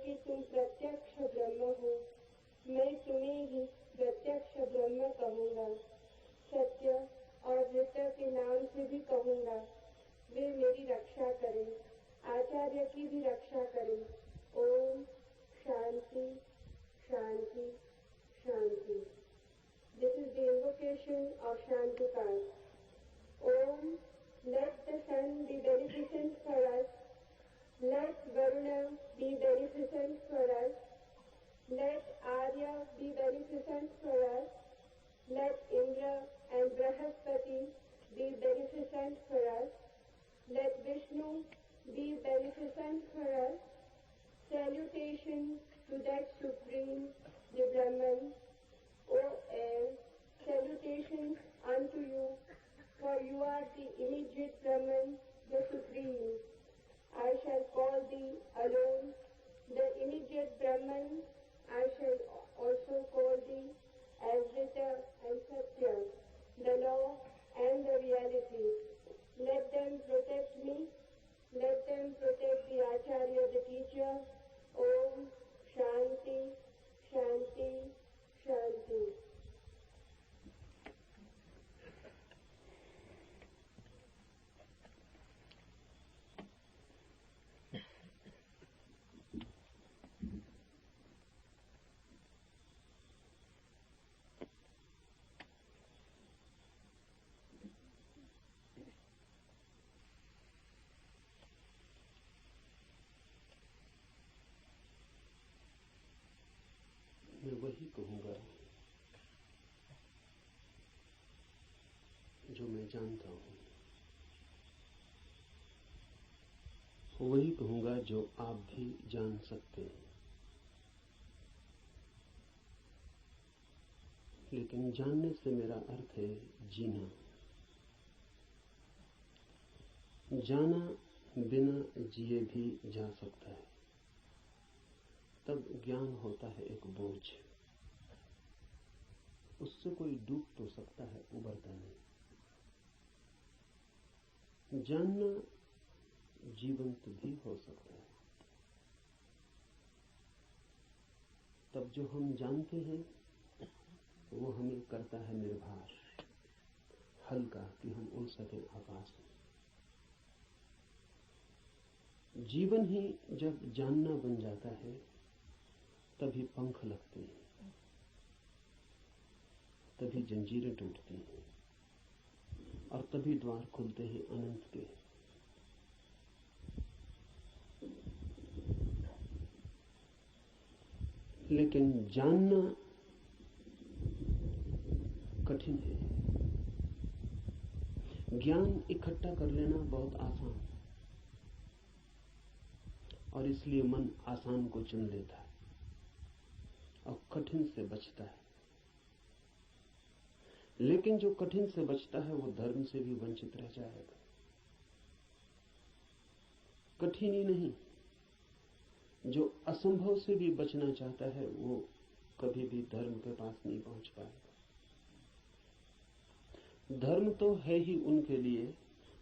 कि तुम प्रत्यक्ष ब्रह्म हो, मैं तुम्हें ही प्रत्यक्ष ब्रह्म कहूँगा। सत्य और अद्वैत के नाम से भी कहूँगा। वे मेरी रक्षा करें, आचार्य की भी रक्षा करें। ओम शांति शांति शांति। This is the invocation of Shantikar. Om, let the sun be beneficent for us. Let Varuna be beneficent for us. Let Arya be beneficent for us. Let Indra and Brahaspati be beneficent for us. Let Vishnu be beneficent for us. Salutation to that Supreme, the Brahman. O air, salutations unto you, for you are the immediate Brahman, the Supreme. I shall call thee alone, the immediate Brahman. I shall also call thee Adhyatya and Satya, the law and the reality. Let them protect me. Let them protect the Acharya, the teacher. Om Shanti Shanti Shanti. मैं वही कहूँगा जो मैं जानता हूँ, वही कहूँगा जो आप भी जान सकते हैं। लेकिन जानने से मेरा अर्थ है जीना। जाना बिना जिए भी जा सकता है, तब ज्ञान होता है एक बोझ। उससे कोई डूब तो सकता है, उबरता नहीं। जानना जीवंत भी हो सकता है। तब जो हम जानते हैं वो हमें करता है निर्भर, हल्का, कि हम उड़ सकें आकाश में। जीवन ही जब जानना बन जाता है तभी पंख लगते हैं, तभी जंजीरें टूटती हैं और तभी द्वार खुलते हैं अनंत के। लेकिन जानना कठिन है। ज्ञान इकट्ठा कर लेना बहुत आसान है और इसलिए मन आसान को चुन लेता है और कठिन से बचता है। लेकिन जो कठिन से बचता है वो धर्म से भी वंचित रह जाएगा। कठिन ही नहीं, जो असंभव से भी बचना चाहता है वो कभी भी धर्म के पास नहीं पहुंच पाएगा। धर्म तो है ही उनके लिए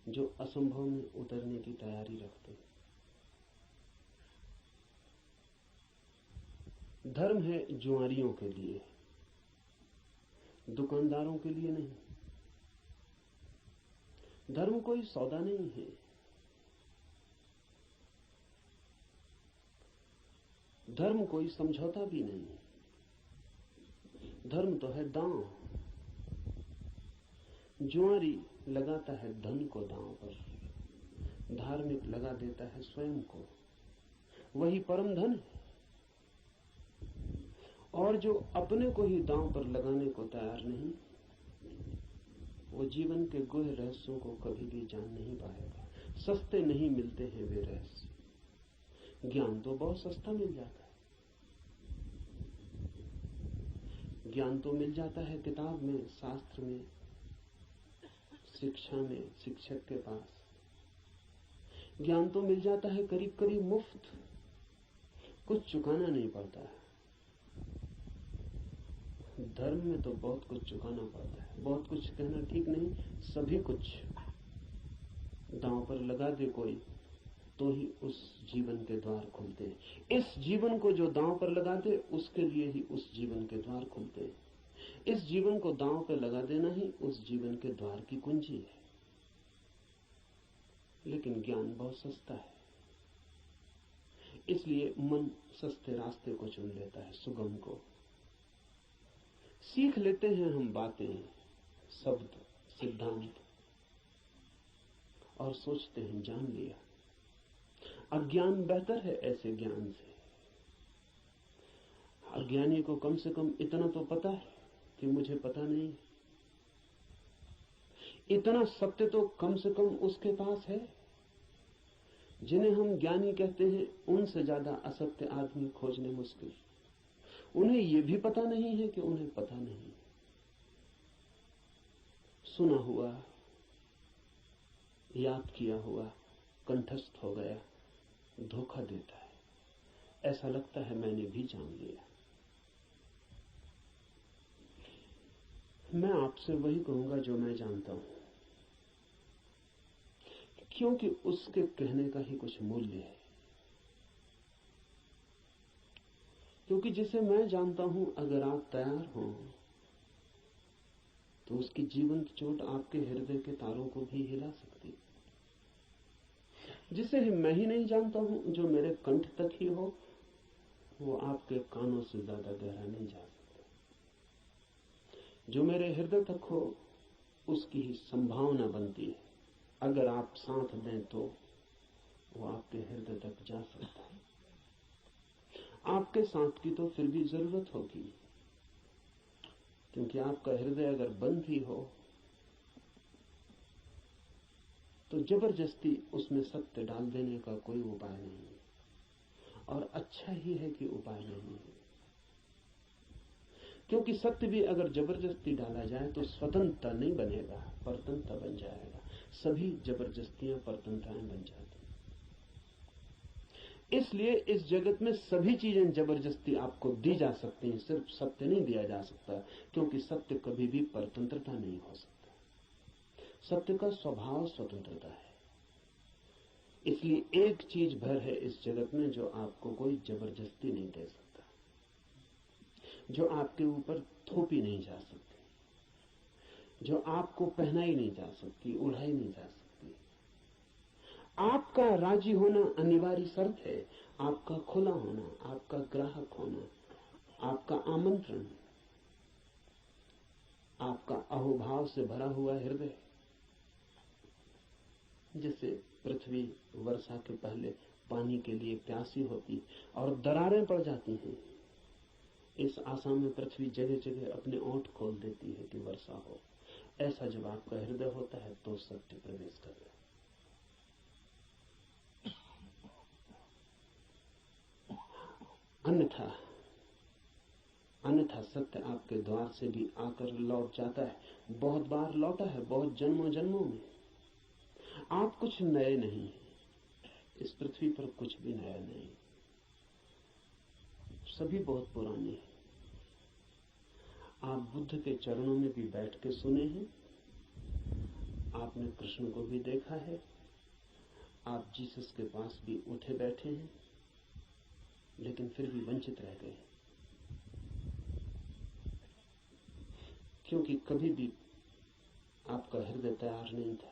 जो असंभव में उतरने की तैयारी रखते हैं। धर्म है जुआरियों के लिए, दुकानदारों के लिए नहीं। धर्म कोई सौदा नहीं है। धर्म कोई समझौता भी नहीं। धर्म तो है दांव। जुआरी लगाता है धन को दांव पर, धार्मिक लगा देता है स्वयं को। वही परम धन है। और जो अपने को ही दांव पर लगाने को तैयार नहीं, वो जीवन के गुह रहस्यों को कभी भी जान नहीं पाएगा। सस्ते नहीं मिलते हैं वे रहस्य। ज्ञान तो बहुत सस्ता मिल जाता है। ज्ञान तो मिल जाता है किताब में, शास्त्र में, शिक्षा में, शिक्षक के पास। ज्ञान तो मिल जाता है करीब करीब मुफ्त, कुछ चुकाना नहीं पड़ता है। धर्म में तो बहुत कुछ चुकाना पड़ता है। बहुत कुछ कहना ठीक नहीं, सभी कुछ दांव पर लगा दे कोई तो ही उस जीवन के द्वार खुलते हैं। इस जीवन को जो दांव पर लगा दे उसके लिए ही उस जीवन के द्वार खुलते हैं। इस जीवन को दांव पर लगा देना ही उस जीवन के द्वार की कुंजी है। लेकिन ज्ञान बहुत सस्ता है, इसलिए मन सस्ते रास्ते को चुन लेता है, सुगम को। सीख लेते हैं हम बातें, शब्द, सिद्धांत, और सोचते हैं जान लिया। अज्ञान बेहतर है ऐसे ज्ञान से। अज्ञानी को कम से कम इतना तो पता है कि मुझे पता नहीं। इतना सत्य तो कम से कम उसके पास है। जिन्हें हम ज्ञानी कहते हैं उनसे ज्यादा असत्य आदमी खोजने मुश्किल। उन्हें यह भी पता नहीं है कि उन्हें पता नहीं। सुना हुआ, याद किया हुआ कंठस्थ हो गया, धोखा देता है। ऐसा लगता है मैंने भी जान लिया। मैं आपसे वही कहूंगा जो मैं जानता हूं, क्योंकि उसके कहने का ही कुछ मूल्य है। क्योंकि जिसे मैं जानता हूं, अगर आप तैयार हो तो उसकी जीवंत चोट आपके हृदय के तारों को भी हिला सकती। जिसे मैं ही नहीं जानता हूं, जो मेरे कंठ तक ही हो, वो आपके कानों से ज्यादा गहरा नहीं जा सकता। जो मेरे हृदय तक हो, उसकी ही संभावना बनती है। अगर आप साथ दें तो वो आपके हृदय तक जा सकता है। आपके साथ की तो फिर भी जरूरत होगी, क्योंकि आपका हृदय अगर बंद ही हो तो जबरदस्ती उसमें सत्य डाल देने का कोई उपाय नहीं है। और अच्छा ही है कि उपाय नहीं है, क्योंकि सत्य भी अगर जबरदस्ती डाला जाए तो स्वतंत्रता नहीं बनेगा, परतंत्रता बन जाएगा। सभी जबरदस्तियां परतंत्रताएं बन जाती। इसलिए इस जगत में सभी चीजें जबरदस्ती आपको दी जा सकती हैं, सिर्फ सत्य नहीं दिया जा सकता, क्योंकि सत्य कभी भी परतंत्रता नहीं हो सकता। सत्य का स्वभाव स्वतंत्रता है। इसलिए एक चीज भर है इस जगत में जो आपको कोई जबरदस्ती नहीं दे सकता, जो आपके ऊपर थोपी नहीं जा सकती, जो आपको पहनाई नहीं जा सकती, उड़ाई नहीं जा सकती। आपका राजी होना अनिवार्य शर्त है। आपका खुला होना, आपका ग्राहक होना, आपका आमंत्रण, आपका अहोभाव से भरा हुआ हृदय। जैसे पृथ्वी वर्षा के पहले पानी के लिए प्यासी होती और दरारें पड़ जाती हैं, इस आशा में पृथ्वी जगह जगह अपने ओंठ खोल देती है कि वर्षा हो। ऐसा जब आपका हृदय होता है तो सत्य प्रवेश कर रहा है। अन्यथा सत्य आपके द्वार से भी आकर लौट जाता है। बहुत बार लौटा है, बहुत जन्मों जन्मों में। आप कुछ नए नहीं, इस पृथ्वी पर कुछ भी नया नहीं, सभी बहुत पुराने हैं। आप बुद्ध के चरणों में भी बैठ के सुने हैं, आपने कृष्ण को भी देखा है, आप जीसस के पास भी उठे बैठे हैं, लेकिन फिर भी वंचित रह गए, क्योंकि कभी भी आपका हृदय तैयार नहीं था।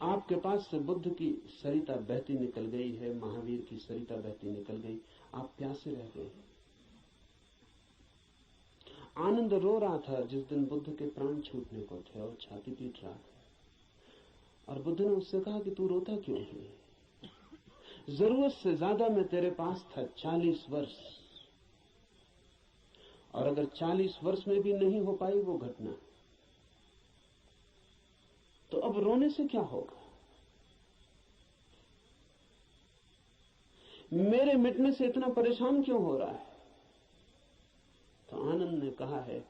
आपके पास से बुद्ध की सरिता बहती निकल गई है, महावीर की सरिता बहती निकल गई, आप प्यासे रह गए। आनंद रो रहा था जिस दिन बुद्ध के प्राण छूटने को थे और छाती पीट रहा था, और बुद्ध ने उससे कहा कि तू रोता क्यों है? जरूरत से ज्यादा मैं तेरे पास था 40 वर्ष, और अगर 40 वर्ष में भी नहीं हो पाई वो घटना, तो अब रोने से क्या होगा? मेरे मिटने से इतना परेशान क्यों हो रहा है? तो आनंद ने कहा है,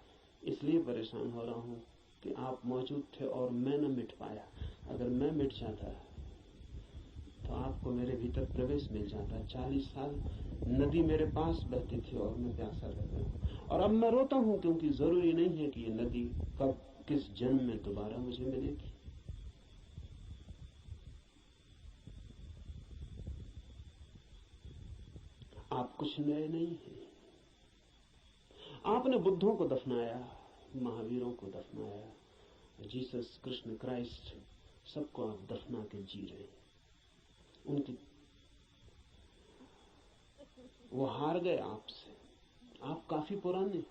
इसलिए परेशान हो रहा हूं कि आप मौजूद थे और मैं न मिट पाया। अगर मैं मिट जाता तो आपको मेरे भीतर प्रवेश मिल जाता। 40 साल नदी मेरे पास बहती थी और मैं प्यासा रह गया, और अब मैं रोता हूं क्योंकि जरूरी नहीं है कि ये नदी कब किस जन्म में दोबारा मुझे मिलेगी। आप कुछ नए नहीं हैं। आपने बुद्धों को दफनाया, महावीरों को दफनाया, जीसस, कृष्ण, क्राइस्ट, सबको आप दफना के जी रहे हैं। उनकी वो हार गए आपसे। आप काफी पुराने,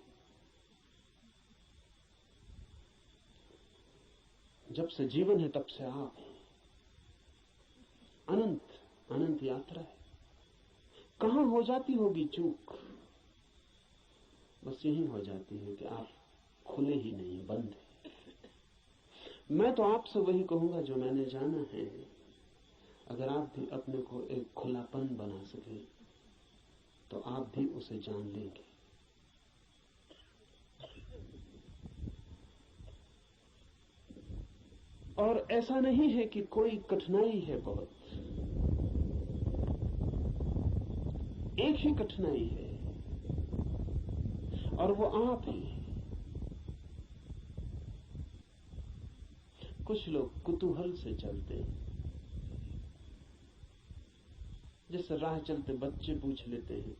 जब से जीवन है तब से आप हैं। अनंत अनंत यात्रा है। कहां हो जाती होगी चूक? बस यही हो जाती है कि आप खुले ही नहीं, बंद है। मैं तो आपसे वही कहूंगा जो मैंने जाना है। अगर आप भी अपने को एक खुलापन बना सके तो आप भी उसे जान लेंगे। और ऐसा नहीं है कि कोई कठिनाई है बहुत, एक ही कठिनाई है और वो आप ही। कुछ लोग कुतूहल से चलते हैं, जैसे राह चलते बच्चे पूछ लेते हैं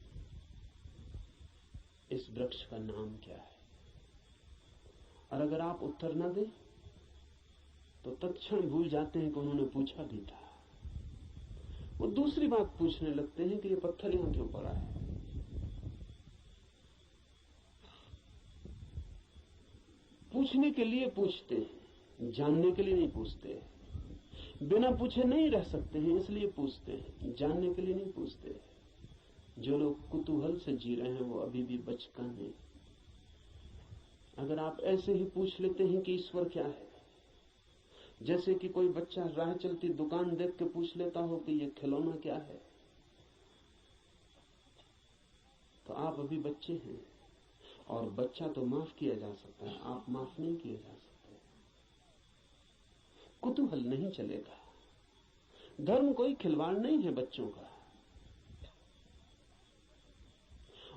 इस वृक्ष का नाम क्या है, और अगर आप उत्तर न दें तो तत्क्षण भूल जाते हैं कि उन्होंने पूछा भी था। वो दूसरी बात पूछने लगते हैं कि ये पत्थर यहां क्यों पड़ा है। पूछने के लिए पूछते हैं, जानने के लिए नहीं पूछते। बिना पूछे नहीं रह सकते हैं, इसलिए पूछते हैं, जानने के लिए नहीं पूछते। जो लोग कुतूहल से जी रहे हैं वो अभी भी बचकाने हैं। अगर आप ऐसे ही पूछ लेते हैं कि ईश्वर क्या है, जैसे कि कोई बच्चा राह चलती दुकान देख के पूछ लेता हो कि ये खिलौना क्या है, तो आप अभी बच्चे हैं। और बच्चा तो माफ किया जा सकता है, आप माफ नहीं किए जा सकते। कुतूहल नहीं चलेगा। धर्म कोई खिलवाड़ नहीं है बच्चों का।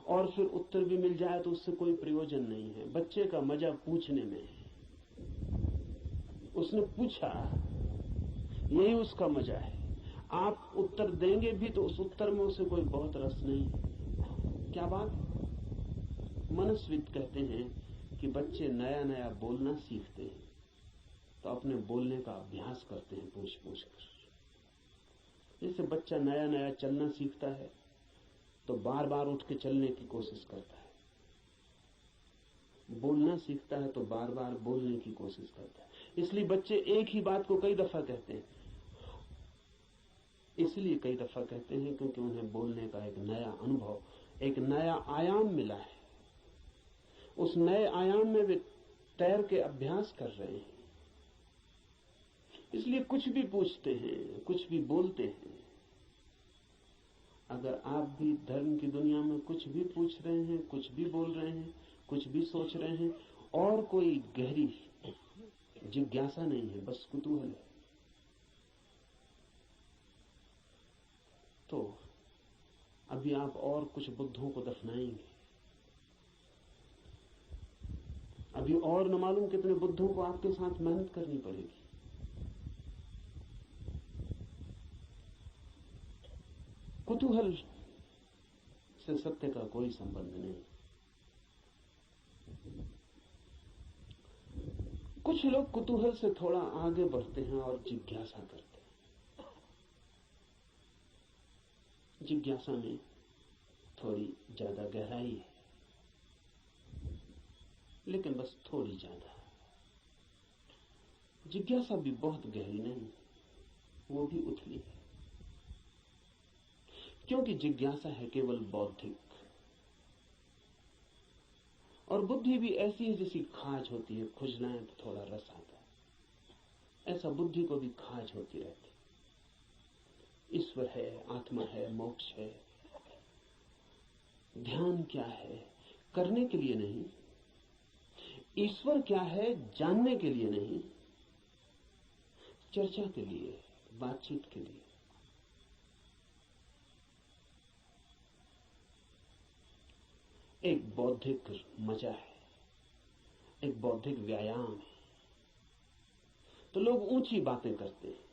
और फिर उत्तर भी मिल जाए तो उससे कोई प्रयोजन नहीं है। बच्चे का मजा पूछने में है। उसने पूछा, यही उसका मजा है। आप उत्तर देंगे भी तो उस उत्तर में उसे कोई बहुत रस नहीं है। क्या बात? मनस्विद कहते हैं कि बच्चे नया नया बोलना सीखते हैं तो अपने बोलने का अभ्यास करते हैं पूछ पूछ कर। जैसे बच्चा नया नया चलना सीखता है तो बार बार उठ के चलने की कोशिश करता है, बोलना सीखता है तो बार बार बोलने की कोशिश करता है। इसलिए बच्चे एक ही बात को कई दफा कहते हैं। इसलिए कई दफा कहते हैं क्योंकि उन्हें बोलने का एक नया अनुभव, एक नया आयाम मिला है। उस नए आयाम में वे तैर के अभ्यास कर रहे हैं। इसलिए कुछ भी पूछते हैं, कुछ भी बोलते हैं। अगर आप भी धर्म की दुनिया में कुछ भी पूछ रहे हैं, कुछ भी बोल रहे हैं, कुछ भी सोच रहे हैं और कोई गहरी जिज्ञासा नहीं है, बस कुतूहल है, तो अभी आप और कुछ बुद्धों को दफनाएंगे। अभी और न मालूम कितने बुद्धों को आपके साथ मेहनत करनी पड़ेगी। कुतूहल से सत्य का कोई संबंध नहीं। कुछ लोग कुतूहल से थोड़ा आगे बढ़ते हैं और जिज्ञासा करते हैं। जिज्ञासा में थोड़ी ज्यादा गहराई है, लेकिन बस थोड़ी ज्यादा। जिज्ञासा भी बहुत गहरी नहीं, वो भी उथली है। क्योंकि जिज्ञासा है केवल बौद्धिक, और बुद्धि भी ऐसी है जैसी खाज होती है, खुजलाएं तो थोड़ा रस आता है। ऐसा बुद्धि को भी खाज होती रहती। ईश्वर है, आत्मा है, मोक्ष है, ध्यान क्या है, करने के लिए नहीं। ईश्वर क्या है, जानने के लिए नहीं, चर्चा के लिए, बातचीत के लिए। एक बौद्धिक मजा है, एक बौद्धिक व्यायाम है। तो लोग ऊंची बातें करते हैं,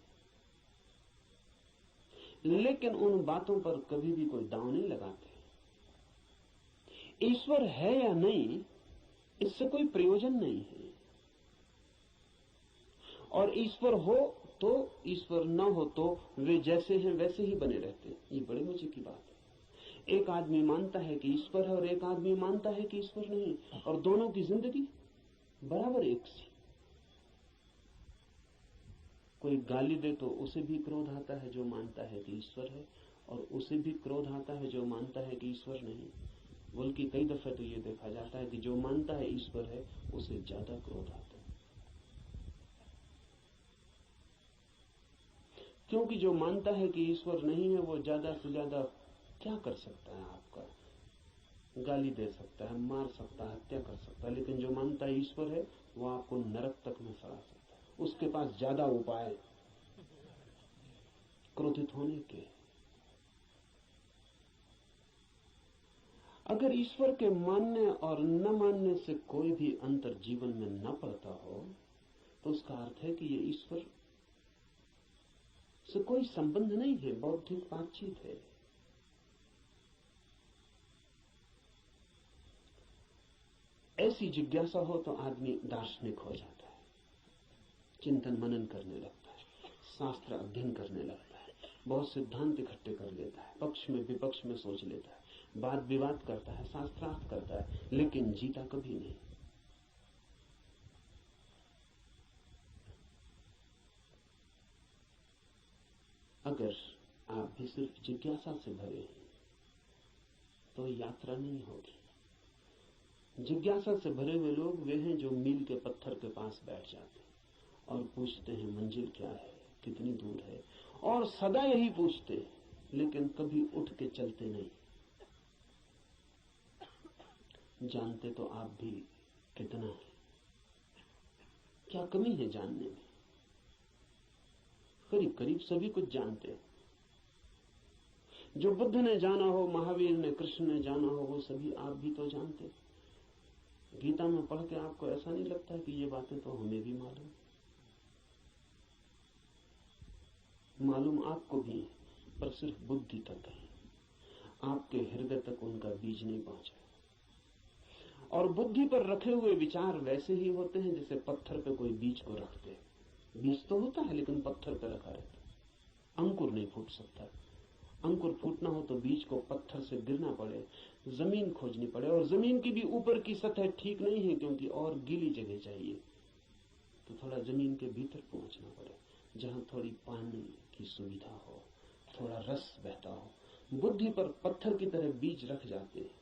लेकिन उन बातों पर कभी भी कोई दांव नहीं लगाते। ईश्वर है या नहीं, इससे कोई प्रयोजन नहीं है। और ईश्वर हो तो, ईश्वर न हो तो वे जैसे हैं वैसे ही बने रहते हैं। ये बड़े मजे की बात है। एक आदमी मानता है कि ईश्वर है और एक आदमी मानता है कि ईश्वर नहीं, और दोनों की जिंदगी बराबर एक सी। कोई गाली दे तो उसे भी क्रोध आता है जो मानता है कि ईश्वर है, और उसे भी क्रोध आता है जो मानता है कि ईश्वर नहीं। बल्कि कई दफे तो ये देखा जाता है कि जो मानता है ईश्वर है उसे ज्यादा क्रोध आता है, क्योंकि जो मानता है कि ईश्वर नहीं है वो ज्यादा से ज्यादा क्या कर सकता है? आपका गाली दे सकता है, मार सकता है, हत्या कर सकता है। लेकिन जो मानता है ईश्वर है वो आपको नरक तक में सड़ा सकता है। उसके पास ज्यादा उपाय क्रोधित होने के। अगर ईश्वर के मानने और न मानने से कोई भी अंतर जीवन में न पड़ता हो तो उसका अर्थ है कि ये ईश्वर से कोई संबंध नहीं है, बौद्धिक बातचीत है। ऐसी जिज्ञासा हो तो आदमी दार्शनिक हो जाता है, चिंतन मनन करने लगता है, शास्त्र अध्ययन करने लगता है, बहुत सिद्धांत इकट्ठे कर लेता है, पक्ष में विपक्ष में सोच लेता है, वाद विवाद करता है, शास्त्रार्थ करता है, लेकिन जीता कभी नहीं। अगर आप भी सिर्फ जिज्ञासा से भरे हैं तो यात्रा नहीं होगी। जिज्ञासा से भरे हुए लोग वे हैं जो मील के पत्थर के पास बैठ जाते हैं और पूछते हैं मंजिल क्या है, कितनी दूर है, और सदा यही पूछते हैं, लेकिन कभी उठ के चलते नहीं। जानते तो आप भी कितना है, क्या कमी है जानने में? करीब करीब सभी कुछ जानते हैं। जो बुद्ध ने जाना हो, महावीर ने, कृष्ण ने जाना हो, वो सभी आप भी तो जानते। गीता में पढ़ के आपको ऐसा नहीं लगता कि ये बातें तो हमें भी मालूम आपको भी है, पर सिर्फ बुद्धि तक है, आपके हृदय तक उनका बीज नहीं पहुंचा। और बुद्धि पर रखे हुए विचार वैसे ही होते हैं जैसे पत्थर पे कोई बीज को रखते हैं। बीज तो होता है लेकिन पत्थर पे रखा रहता है, अंकुर नहीं फूट सकता। अंकुर फूटना हो तो बीज को पत्थर से गिरना पड़े, जमीन खोजनी पड़े, और जमीन की भी ऊपर की सतह ठीक नहीं है क्योंकि और गीली जगह चाहिए, तो थोड़ा जमीन के भीतर पहुंचना पड़े जहां थोड़ी पानी की सुविधा हो, थोड़ा रस बहता हो। बुद्धि पर पत्थर की तरह बीज रख जाते हैं,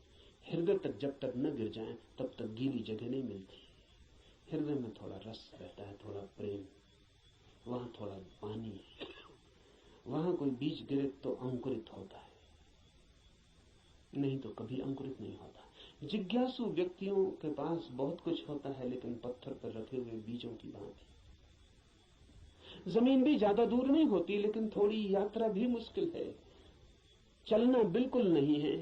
हृदय तक जब तक न गिर जाएं तब तक गीली जगह नहीं मिलती। हृदय में थोड़ा रस बहता है, थोड़ा प्रेम, वहां थोड़ा पानी, वहां कोई बीज गिरे तो अंकुरित होता है, नहीं तो कभी अंकुरित नहीं होता। जिज्ञासु व्यक्तियों के पास बहुत कुछ होता है, लेकिन पत्थर पर रखे हुए बीजों की भांति। जमीन भी ज्यादा दूर नहीं होती, लेकिन थोड़ी यात्रा भी मुश्किल है। चलना बिल्कुल नहीं है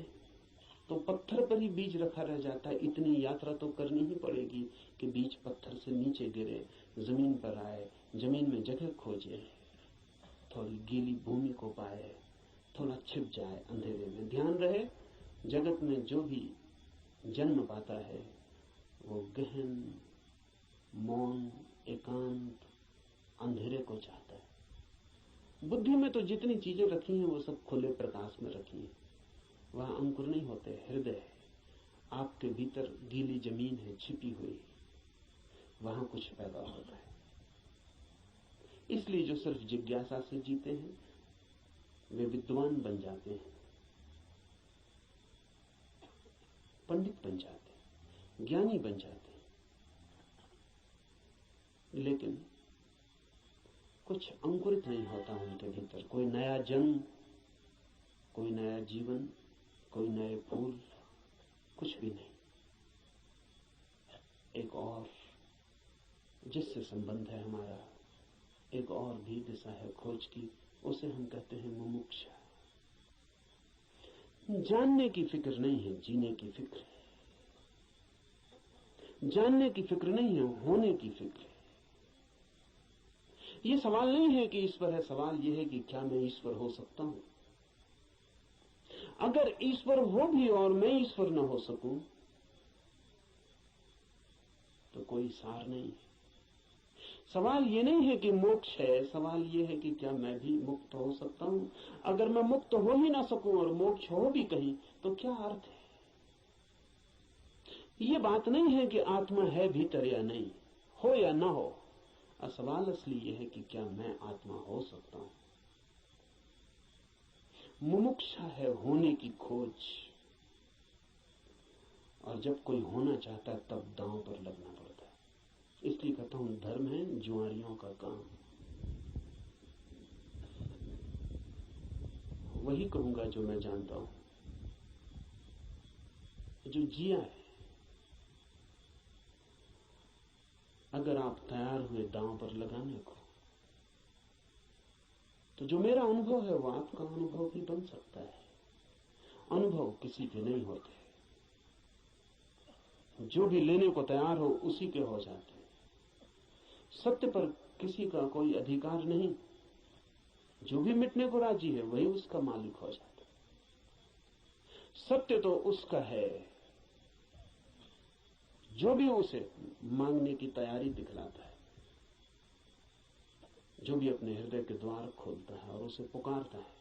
तो पत्थर पर ही बीज रखा रह जाता है। इतनी यात्रा तो करनी ही पड़ेगी कि बीज पत्थर से नीचे गिरे, जमीन पर आए, जमीन में जगह खोजे, थोड़ी गीली भूमि को पाए, थोड़ा छिप जाए अंधेरे में। ध्यान रहे, जगत में जो भी जन्म पाता है वो गहन, मौन, एकांत, अंधेरे को चाहता है। बुद्धि में तो जितनी चीजें रखी हैं वो सब खुले प्रकाश में रखी हैं, वहां अंकुर नहीं होते। हृदय है, आपके भीतर गीली जमीन है छिपी हुई, वहां कुछ पैदा होता है। इसलिए जो सिर्फ जिज्ञासा से जीते हैं वे विद्वान बन जाते हैं, पंडित बन जाते हैं, ज्ञानी बन जाते हैं, लेकिन कुछ अंकुरित नहीं होता उनके भीतर। कोई नया जन्म, कोई नया जीवन, कोई नए फूल, कुछ भी नहीं। एक और जिससे संबंध है हमारा, एक और भी दिशा है खोज की, उसे हम कहते हैं मुमुक्षा। जानने की फिक्र नहीं है, जीने की फिक्र है। जानने की फिक्र नहीं है, होने की फिक्र है। ये सवाल नहीं है कि ईश्वर है, सवाल यह है कि क्या मैं ईश्वर हो सकता हूं। अगर ईश्वर हो भी और मैं ईश्वर न हो सकूं तो कोई सार नहीं। सवाल ये नहीं है कि मोक्ष है, सवाल ये है कि क्या मैं भी मुक्त हो सकता हूं। अगर मैं मुक्त हो ही ना सकूं और मोक्ष हो भी कहीं तो क्या अर्थ है। ये बात नहीं है कि आत्मा है भीतर या नहीं, हो या ना हो। सवाल असली ये है कि क्या मैं आत्मा हो सकता हूं। मुमुक्षा है होने की खोज, और जब कोई होना चाहता है तब दांव पर लगना पड़ता है। इसलिए कहता हूं धर्म है जुआरियों का काम। वही कहूंगा जो मैं जानता हूं, जो जिया है। अगर आप तैयार हुए दांव पर लगाने को, तो जो मेरा अनुभव है वो आपका अनुभव भी बन सकता है। अनुभव किसी के नहीं होते, जो भी लेने को तैयार हो उसी के हो जाते हैं। सत्य पर किसी का कोई अधिकार नहीं, जो भी मिटने को राजी है वही उसका मालिक हो जाता है। सत्य तो उसका है जो भी उसे मांगने की तैयारी दिखलाता है, जो भी अपने हृदय के द्वार खोलता है और उसे पुकारता है।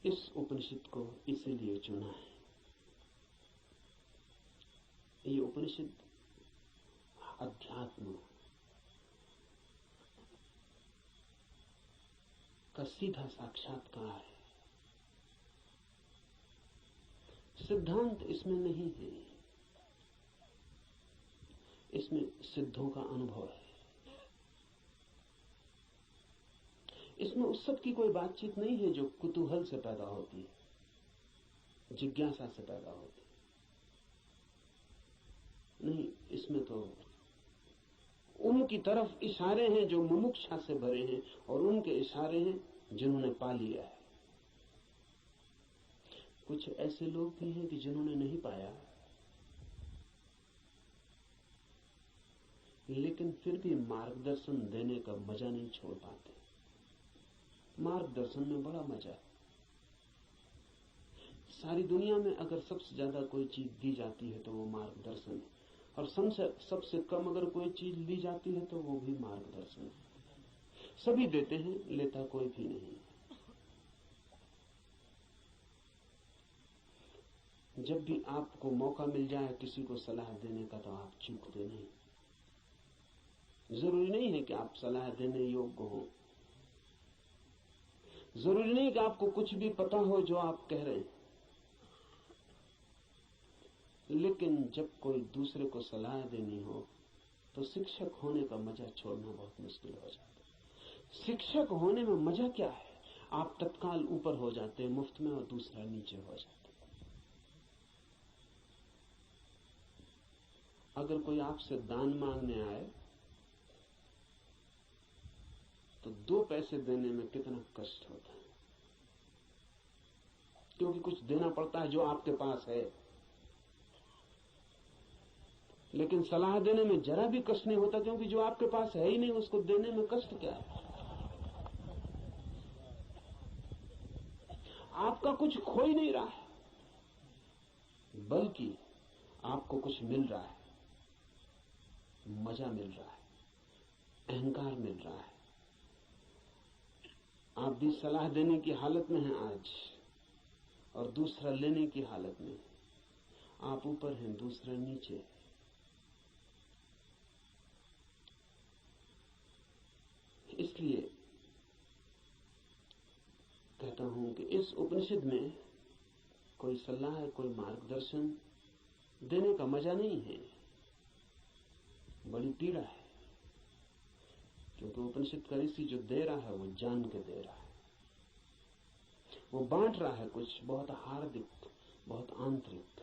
इस उपनिषद को इसीलिए चुना है। ये उपनिषद अध्यात्म का सीधा साक्षात्कार है। सिद्धांत इसमें नहीं है, इसमें सिद्धों का अनुभव है। इसमें उस सब की कोई बातचीत नहीं है जो कुतूहल से पैदा होती है, जिज्ञासा से पैदा होती है। नहीं, इसमें तो उनकी तरफ इशारे हैं जो मुमुक्षा से भरे हैं, और उनके इशारे हैं जिन्होंने पा लिया है। कुछ ऐसे लोग भी हैं कि जिन्होंने नहीं पाया, लेकिन फिर भी मार्गदर्शन देने का मजा नहीं छोड़ पाते। मार्गदर्शन में बड़ा मजा है। सारी दुनिया में अगर सबसे ज्यादा कोई चीज दी जाती है तो वो मार्गदर्शन है, और सबसे कम अगर कोई चीज ली जाती है तो वो भी मार्गदर्शन है। सभी देते हैं, लेता कोई भी नहीं। जब भी आपको मौका मिल जाए किसी को सलाह देने का तो आप चूकते नहीं। जरूरी नहीं है कि आप सलाह देने योग्य हो, जरूरी नहीं कि आपको कुछ भी पता हो जो आप कह रहे हैं, लेकिन जब कोई दूसरे को सलाह देनी हो तो शिक्षक होने का मजा छोड़ना बहुत मुश्किल हो जाता है। शिक्षक होने में मजा क्या है? आप तत्काल ऊपर हो जाते हैं मुफ्त में, और दूसरा नीचे हो जाता है। अगर कोई आपसे दान मांगने आए तो 2 पैसे देने में कितना कष्ट होता है, क्योंकि कुछ देना पड़ता है जो आपके पास है। लेकिन सलाह देने में जरा भी कष्ट नहीं होता, क्योंकि जो आपके पास है ही नहीं उसको देने में कष्ट क्या है। आपका कुछ खो ही नहीं रहा है, बल्कि आपको कुछ मिल रहा है, मजा मिल रहा है, अहंकार मिल रहा है। आप भी सलाह देने की हालत में हैं आज, और दूसरा लेने की हालत में। आप ऊपर हैं, दूसरा नीचे। इसलिए कहता हूं कि इस उपनिषद में कोई सलाह, कोई मार्गदर्शन देने का मजा नहीं है, बड़ी पीड़ा है। क्योंकि उपनिषद का ऋषि जो दे रहा है वो जान के दे रहा है, वो बांट रहा है कुछ बहुत हार्दिक, बहुत आंतरिक।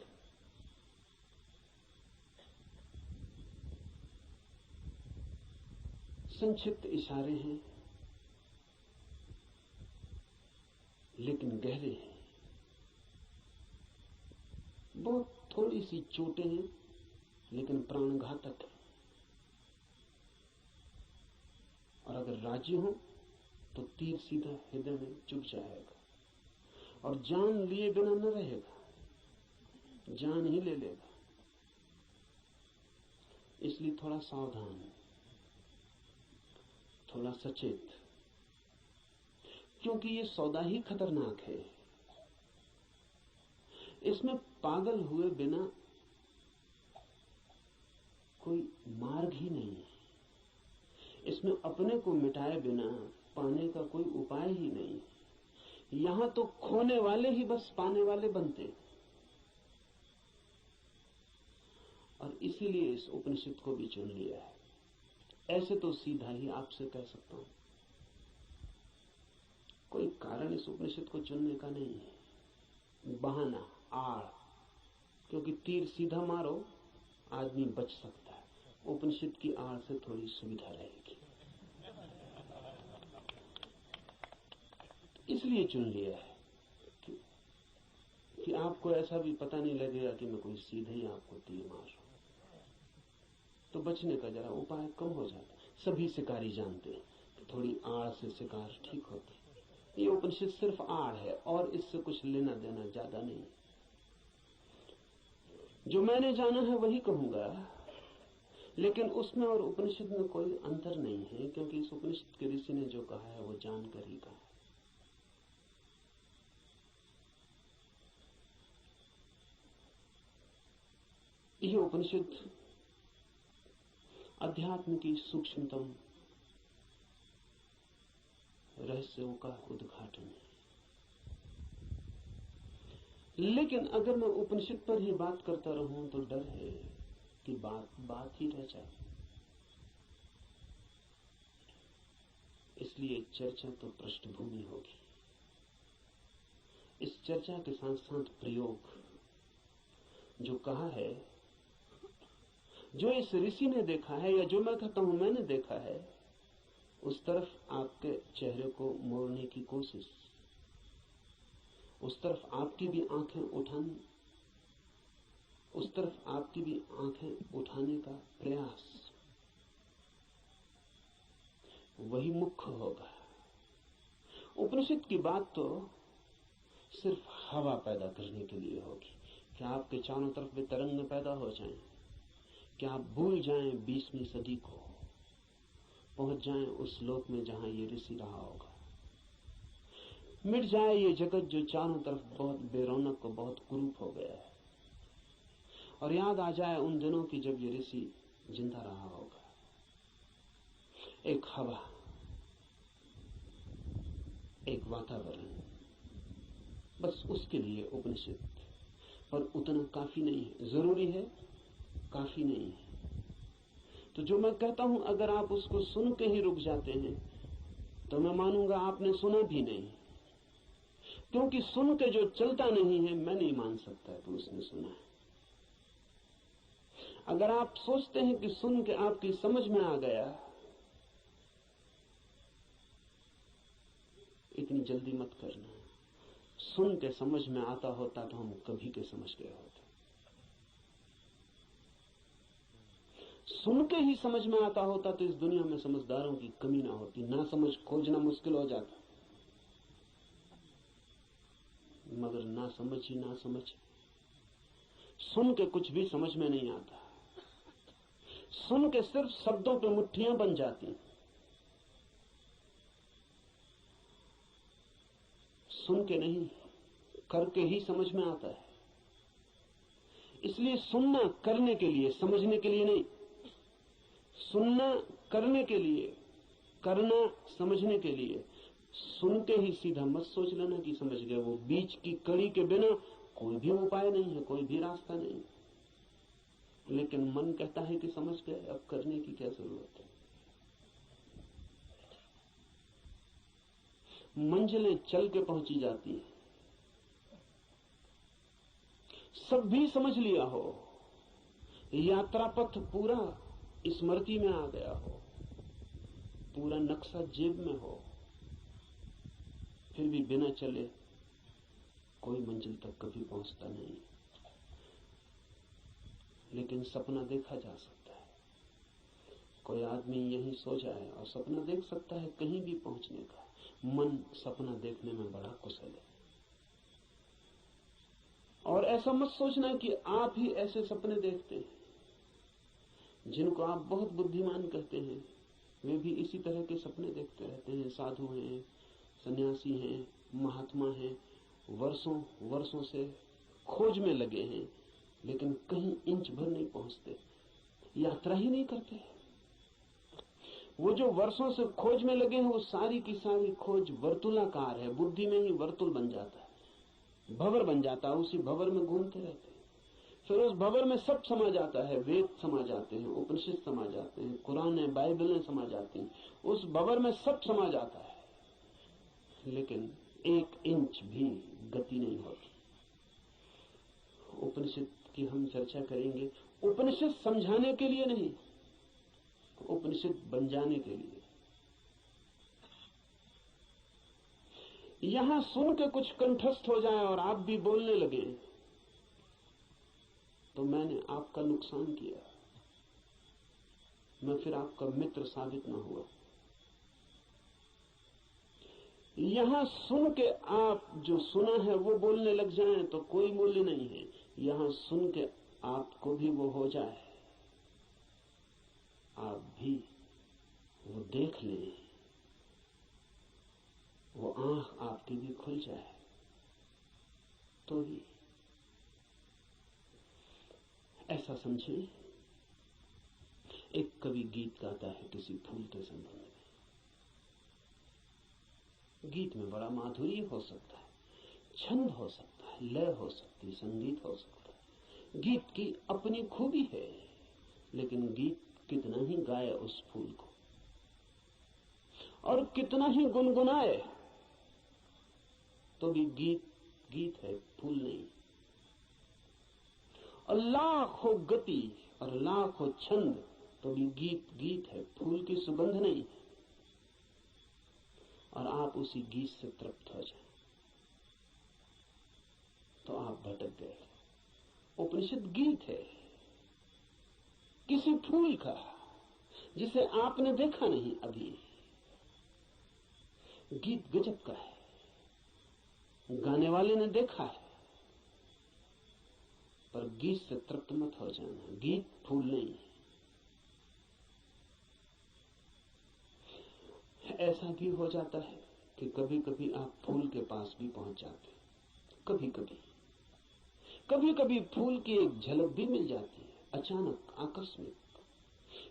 संक्षिप्त इशारे हैं लेकिन गहरे हैं, बहुत थोड़ी सी चोटें हैं लेकिन प्राणघातक है। अगर राजी हो तो तीर सीधा हृदय में चुभ जाएगा और जान लिए बिना न रहेगा, जान ही ले लेगा। इसलिए थोड़ा सावधान, थोड़ा सचेत, क्योंकि ये सौदा ही खतरनाक है। इसमें पागल हुए बिना कोई मार्ग ही नहीं है, इसमें अपने को मिटाए बिना पाने का कोई उपाय ही नहीं। यहां तो खोने वाले ही बस पाने वाले बनते, और इसीलिए इस उपनिषद को भी चुन लिया है। ऐसे तो सीधा ही आपसे कह सकता हूं, कोई कारण इस उपनिषद को चुनने का नहीं है, बहाना, आड़, क्योंकि तीर सीधा मारो आदमी बच सकता है, उपनिषद की आड़ से थोड़ी सुविधा रहेगी, इसलिए चुन लिया है कि आपको ऐसा भी पता नहीं लगेगा कि मैं कोई सीधे ही आपको तीर मार रहा हूं, तो बचने का जरा उपाय कम हो जाता। सभी शिकारी जानते हैं कि थोड़ी आड़ से शिकार ठीक होती। ये उपनिषद सिर्फ आड़ है और इससे कुछ लेना देना ज्यादा नहीं। जो मैंने जाना है वही कहूंगा, लेकिन उसमें और उपनिषद में कोई अंतर नहीं है, क्योंकि इस उपनिषद के ऋषि ने जो कहा है वो जानकर ही कहा है। यह उपनिषद अध्यात्म की सूक्ष्मतम रहस्यों का उद्घाटन है। लेकिन अगर मैं उपनिषद पर ही बात करता रहूं तो डर है कि बात ही रह जाए। इसलिए चर्चा तो पृष्ठभूमि होगी। इस चर्चा के साथ साथ प्रयोग, जो कहा है, जो इस ऋषि ने देखा है या जो मैं कहता हूं मैंने देखा है, उस तरफ आपके चेहरे को मोड़ने की कोशिश, उस तरफ आपकी भी आंखें उठाने, उस तरफ आपकी भी आंखें उठाने का प्रयास, वही मुख्य होगा। उपनिषद की बात तो सिर्फ हवा पैदा करने के लिए होगी कि आपके चारों तरफ वे तरंग पैदा हो जाएं, कि आप भूल जाएं 20वीं सदी को, पहुंच जाएं उस लोक में जहां ये ऋषि रहा होगा। मिट जाए ये जगत जो चारों तरफ बहुत बेरौनक और बहुत कुरूप हो गया है, और याद आ जाए उन दिनों की जब ये ऋषि जिंदा रहा होगा। एक हवा, एक वातावरण, बस उसके लिए उपनिषद। पर उतना काफी नहीं है, जरूरी है, काफी नहीं है। तो जो मैं कहता हूं अगर आप उसको सुन के ही रुक जाते हैं तो मैं मानूंगा आपने सुना भी नहीं, क्योंकि सुन के जो चलता नहीं है मैं नहीं मान सकता कि उसने सुना है। अगर आप सोचते हैं कि सुन के आपकी समझ में आ गया, इतनी जल्दी मत करना। सुन के समझ में आता होता तो हम कभी के समझ गए होते। सुन के ही समझ में आता होता तो इस दुनिया में समझदारों की कमी ना होती, ना समझ खोजना मुश्किल हो जाता। मगर ना समझ ही ना समझ, सुन के कुछ भी समझ में नहीं आता। सुन के सिर्फ शब्दों पे मुट्ठियां बन जाती। सुन के नहीं, करके ही समझ में आता है। इसलिए सुनना करने के लिए, समझने के लिए नहीं। सुनना करने के लिए, करना समझने के लिए। सुन के ही सीधा मत सोच लेना कि समझ गए। वो बीच की कड़ी के बिना कोई भी उपाय नहीं है, कोई भी रास्ता नहीं। लेकिन मन कहता है कि समझ गए, अब करने की क्या जरूरत है। मंजिलें चल के पहुंची जाती हैं। सब भी समझ लिया हो, यात्रा पथ पूरा स्मृति में आ गया हो, पूरा नक्शा जेब में हो, फिर भी बिना चले कोई मंजिल तक कभी पहुंचता नहीं। लेकिन सपना देखा जा सकता है। कोई आदमी यहीं सो जाए और सपना देख सकता है कहीं भी पहुंचने का। मन सपना देखने में बड़ा कुशल है। और ऐसा मत सोचना कि आप ही ऐसे सपने देखते हैं। जिनको आप बहुत बुद्धिमान कहते हैं वे भी इसी तरह के सपने देखते रहते हैं। साधु हैं, सन्यासी हैं, महात्मा हैं, वर्षों से खोज में लगे हैं, लेकिन कहीं इंच भर नहीं पहुंचते, यात्रा ही नहीं करते। वो जो वर्षों से खोज में लगे हैं वो सारी की सारी खोज वर्तुलाकार है। बुद्धि में ही वर्तुल बन जाता है, भंवर बन जाता है, उसी भंवर में घूमते रहते हैं। फिर उस भंवर में सब समा जाता है, वेद समा जाते हैं, उपनिषद समा जाते हैं, कुरान बाइबलें समा जाती हैं, उस भंवर में सब समा जाता है, लेकिन एक इंच भी गति नहीं होती। उपनिषद की हम चर्चा करेंगे, उपनिषद समझाने के लिए नहीं, उपनिषद बन जाने के लिए। यहां सुन के कुछ कंठस्थ हो जाए और आप भी बोलने लगे तो मैंने आपका नुकसान किया, मैं फिर आपका मित्र साबित न हुआ। यहां सुन के आप जो सुना है वो बोलने लग जाएं तो कोई मूल्य नहीं है। यहां सुन के आपको भी वो हो जाए, आप भी वो देख लें, वो आंख आपकी भी खुल जाए तो ही। ऐसा समझें, एक कवि गीत गाता है किसी फूल के संबंध में। गीत में बड़ा माधुर्य हो सकता है, छंद हो सकता है, लय हो सकती है, संगीत हो सकता है। गीत की अपनी खूबी है, लेकिन गीत कितना ही गाए उस फूल को और कितना ही गुनगुनाए तो भी गीत है, फूल नहीं। और लाखों गति और लाखों छंद तो भी गीत है, फूल की सुगंध नहीं। और आप उसी गीत से तृप्त हो जाएं तो आप भटक गए। उपनिषद गीत है किसी फूल का जिसे आपने देखा नहीं अभी। गीत गजब का है, गाने वाले ने देखा है, पर गीत से तृप्त मत हो जाना। गीत फूल नहीं है। ऐसा भी हो जाता है कि कभी कभी आप फूल के पास भी पहुंच जाते, कभी कभी फूल की एक झलक भी मिल जाती है, अचानक, आकस्मिक।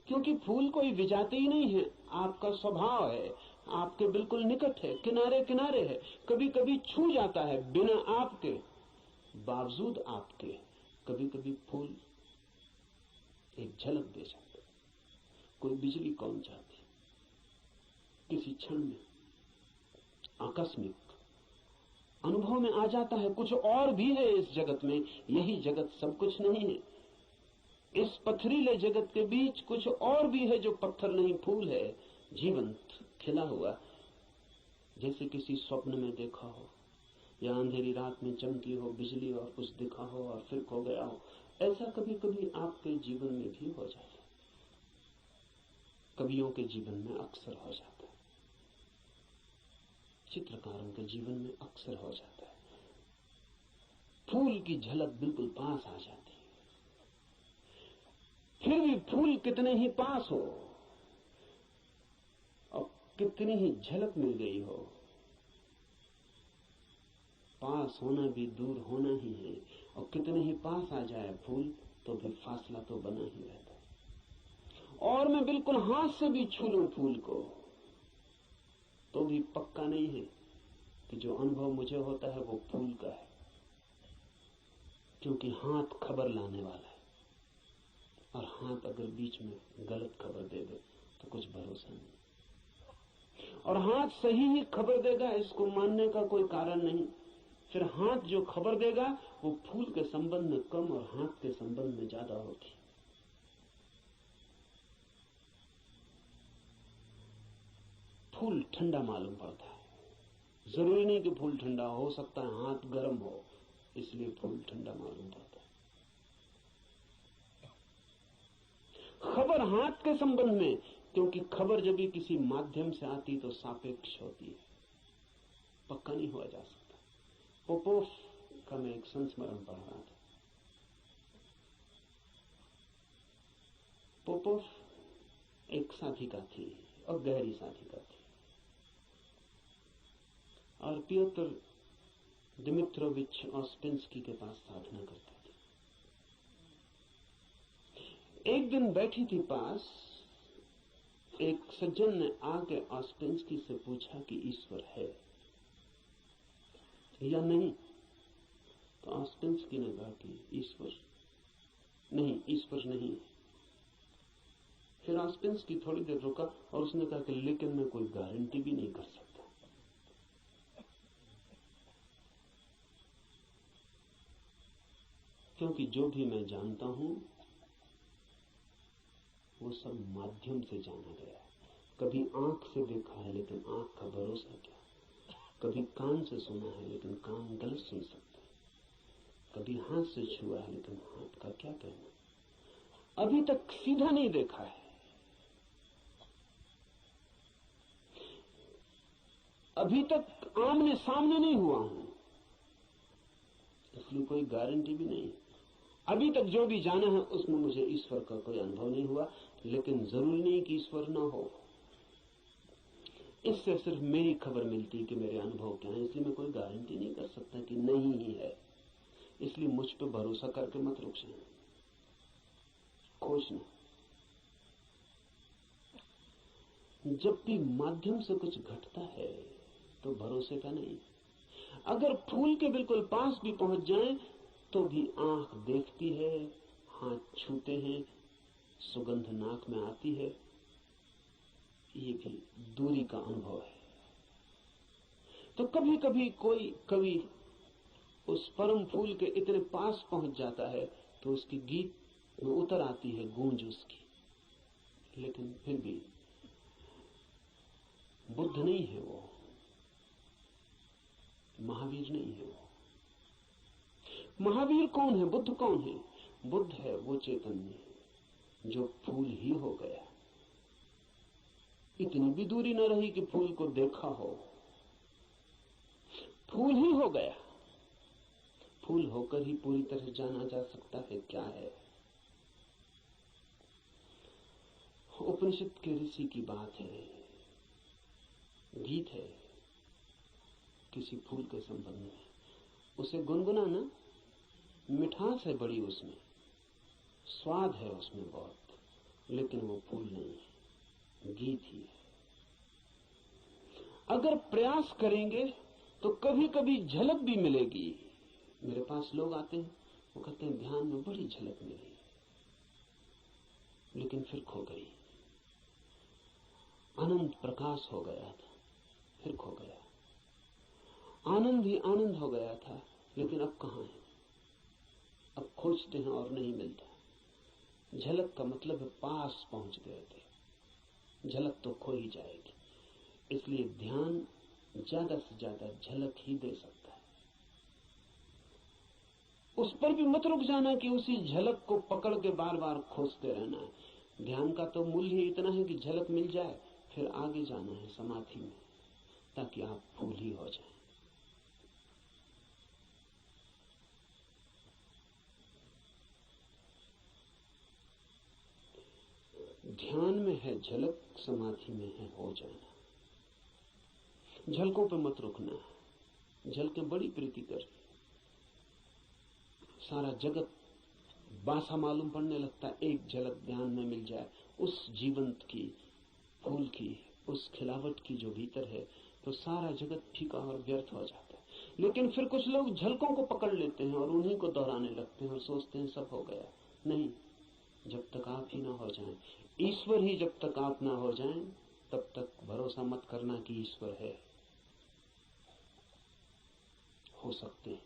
क्योंकि फूल कोई विजाती ही नहीं है, आपका स्वभाव है, आपके बिल्कुल निकट है, किनारे किनारे है। कभी कभी छू जाता है बिना आपके, बावजूद आपके। कभी कभी फूल एक झलक दे जाता है, कोई बिजली कौन जाती, किसी क्षण में आकस्मिक अनुभव में आ जाता है। कुछ और भी है इस जगत में, यही जगत सब कुछ नहीं है। इस पथरीले जगत के बीच कुछ और भी है जो पत्थर नहीं, फूल है, जीवंत खिला हुआ, जैसे किसी स्वप्न में देखा हो या अंधेरी रात में चमकी हो बिजली और कुछ दिखा हो और फिर खो गया हो। ऐसा कभी कभी आपके जीवन में भी हो जाता है, कवियों के जीवन में अक्सर हो जाता है, चित्रकारों के जीवन में अक्सर हो जाता है। फूल की झलक बिल्कुल पास आ जाती है, फिर भी फूल कितने ही पास हो और कितनी ही झलक मिल गई हो, पास होना भी दूर होना ही है। और कितने ही पास आ जाए फूल तो भी फासला तो बना ही रहता है। और मैं बिल्कुल हाथ से भी छू लूं फूल को तो भी पक्का नहीं है कि जो अनुभव मुझे होता है वो फूल का है, क्योंकि हाथ खबर लाने वाला है, और हाथ अगर बीच में गलत खबर दे दे तो कुछ भरोसा नहीं। और हाथ सही ही खबर देगा, इसको मानने का कोई कारण नहीं। फिर हाथ जो खबर देगा वो फूल के संबंध में कम और हाथ के संबंध में ज्यादा होती। फूल ठंडा मालूम पड़ता है, जरूरी नहीं कि फूल ठंडा हो सकता है हाथ गर्म हो, इसलिए फूल ठंडा मालूम पड़ता है। खबर हाथ के संबंध में, क्योंकि खबर जब भी किसी माध्यम से आती तो सापेक्ष होती है, पक्का नहीं हुआ जा सकता। पोपोव का मैं एक संस्मरण पढ़ रहा था। पोपोव एक साधिका थी और गहरी साधिका थी, और पियोत्र दिमित्रोविच ऑस्पेंस्की के पास साधना करता था। एक दिन बैठी थी पास, एक सज्जन ने आके ऑस्पेंस्की से पूछा कि ईश्वर है या नहीं। तो ऑस्पेंस्की ने कहा कि ईश्वर नहीं। फिर ऑस्पेंस्की थोड़ी देर रुका और उसने कहा कि लेकिन मैं कोई गारंटी भी नहीं कर सकता, क्योंकि जो भी मैं जानता हूं वो सब माध्यम से जाना गया है। कभी आंख से देखा है लेकिन आंख का भरोसा क्या, कभी कान से सुना है लेकिन कान गलत सुन सकते हैं, कभी हाथ से छुआ है लेकिन हाथ का क्या कहना, अभी तक सीधा नहीं देखा है, अभी तक आमने सामने नहीं हुआ हूं, इसलिए कोई गारंटी भी नहीं। अभी तक जो भी जाना है उसमें मुझे ईश्वर का कोई अनुभव नहीं हुआ, लेकिन जरूरी नहीं कि ईश्वर ना हो। इससे सिर्फ मेरी खबर मिलती कि मेरे अनुभव क्या है, इसलिए मैं कोई गारंटी नहीं कर सकता कि नहीं ही है। इसलिए मुझ पर भरोसा करके मत रुक जाए, खोजना। जब भी माध्यम से कुछ घटता है तो भरोसे का नहीं। अगर फूल के बिल्कुल पास भी पहुंच जाएं तो भी आंख देखती है, हाथ छूते हैं, सुगंध नाक में आती है, ये भी दूरी का अनुभव है। तो कभी कभी कोई कवि उस परम फूल के इतने पास पहुंच जाता है तो उसकी गीत में उतर आती है गूंज उसकी, लेकिन फिर भी बुद्ध नहीं है वो, महावीर नहीं है वो। महावीर कौन है, बुद्ध कौन है? बुद्ध है वो चैतन्य जो फूल ही हो गया। इतनी भी दूरी न रही कि फूल को देखा हो, फूल ही हो गया। फूल होकर ही पूरी तरह जाना जा सकता है क्या है। उपनिषद के ऋषि की बात है, गीत है किसी फूल के संबंध में, उसे गुनगुनाना, मिठास है बड़ी उसमें, स्वाद है उसमें बहुत, लेकिन वो फूल नहीं है, गीत ही है। अगर प्रयास करेंगे तो कभी कभी झलक भी मिलेगी। मेरे पास लोग आते हैं, वो कहते हैं ध्यान में बड़ी झलक मिली, लेकिन फिर खो गई। आनंद प्रकाश हो गया था, फिर खो गया। आनंद ही आनंद हो गया था, लेकिन अब कहां है? अब खोजते हैं और नहीं मिलता। झलक का मतलब है पास पहुंच गए थे, झलक तो खो ही जाएगी। इसलिए ध्यान ज्यादा से ज्यादा झलक ही दे सकता है। उस पर भी मत रुक जाना कि उसी झलक को पकड़ के बार बार खोजते रहना है। ध्यान का तो मूल्य ही इतना है कि झलक मिल जाए, फिर आगे जाना है समाधि में, ताकि आप फूल ही हो जाएं। ध्यान में है झलक, समाधि में है हो जाना। झलकों पे मत रुकना, झलकें बड़ी प्रीतिकर, सारा जगत बासा मालूम पड़ने लगता। एक झलक ध्यान में मिल जाए उस जीवंत की, फूल की, उस खिलावट की जो भीतर है, तो सारा जगत फीका और व्यर्थ हो जाता है। लेकिन फिर कुछ लोग झलकों को पकड़ लेते हैं और उन्हीं को दोहराने लगते हैं और सोचते हैं सब हो गया। नहीं, जब तक आप ही ना हो जाएं, ईश्वर ही जब तक आप ना हो जाएं, तब तक भरोसा मत करना कि ईश्वर है। हो सकते हैं,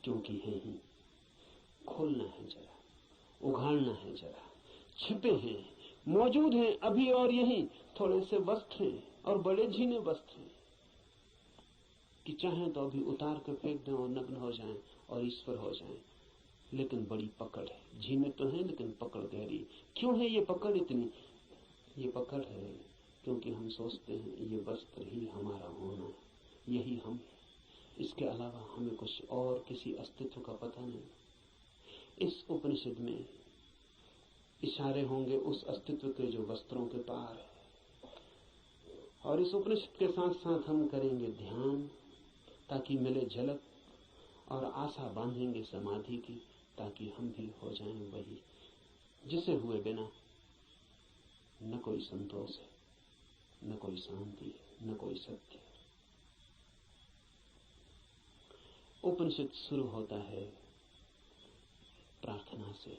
क्योंकि है ही। खोलना है जरा, उघाड़ना है जरा। छिपे हैं, मौजूद हैं अभी और यहीं। थोड़े से वस्त्र हैं और बड़े झीने वस्त्र हैं कि चाहें तो अभी उतार कर फेंक दें और नग्न हो जाएं और ईश्वर हो जाएं। लेकिन बड़ी पकड़ है। झीमें तो हैं लेकिन पकड़ गहरी। क्यों है ये पकड़ इतनी? ये पकड़ है क्योंकि हम सोचते हैं ये वस्त्र ही हमारा होना है, यही हम है, इसके अलावा हमें कुछ और किसी अस्तित्व का पता नहीं। इस उपनिषद में इशारे होंगे उस अस्तित्व के जो वस्त्रों के पार है, और इस उपनिषद के साथ साथ हम करेंगे ध्यान ताकि मिले झलक, और आशा बांधेंगे समाधि की ताकि हम भी हो जाएं वही जिसे हुए बिना न कोई संतोष है, न कोई शांति है, न कोई सत्य है। उपनिषद शुरू होता है प्रार्थना से।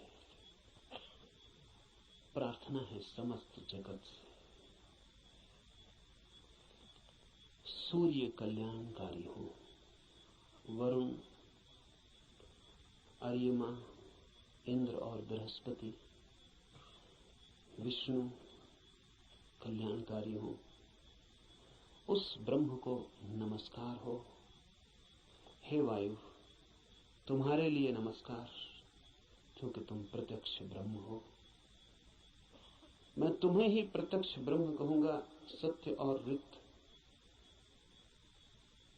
प्रार्थना है समस्त जगत से। सूर्य कल्याणकारी हो, वरुण, अर्यमा, इंद्र और बृहस्पति, विष्णु कल्याणकारी हो, उस ब्रह्म को नमस्कार हो। हे वायु, तुम्हारे लिए नमस्कार क्योंकि तुम प्रत्यक्ष ब्रह्म हो। मैं तुम्हें ही प्रत्यक्ष ब्रह्म कहूंगा। सत्य और रित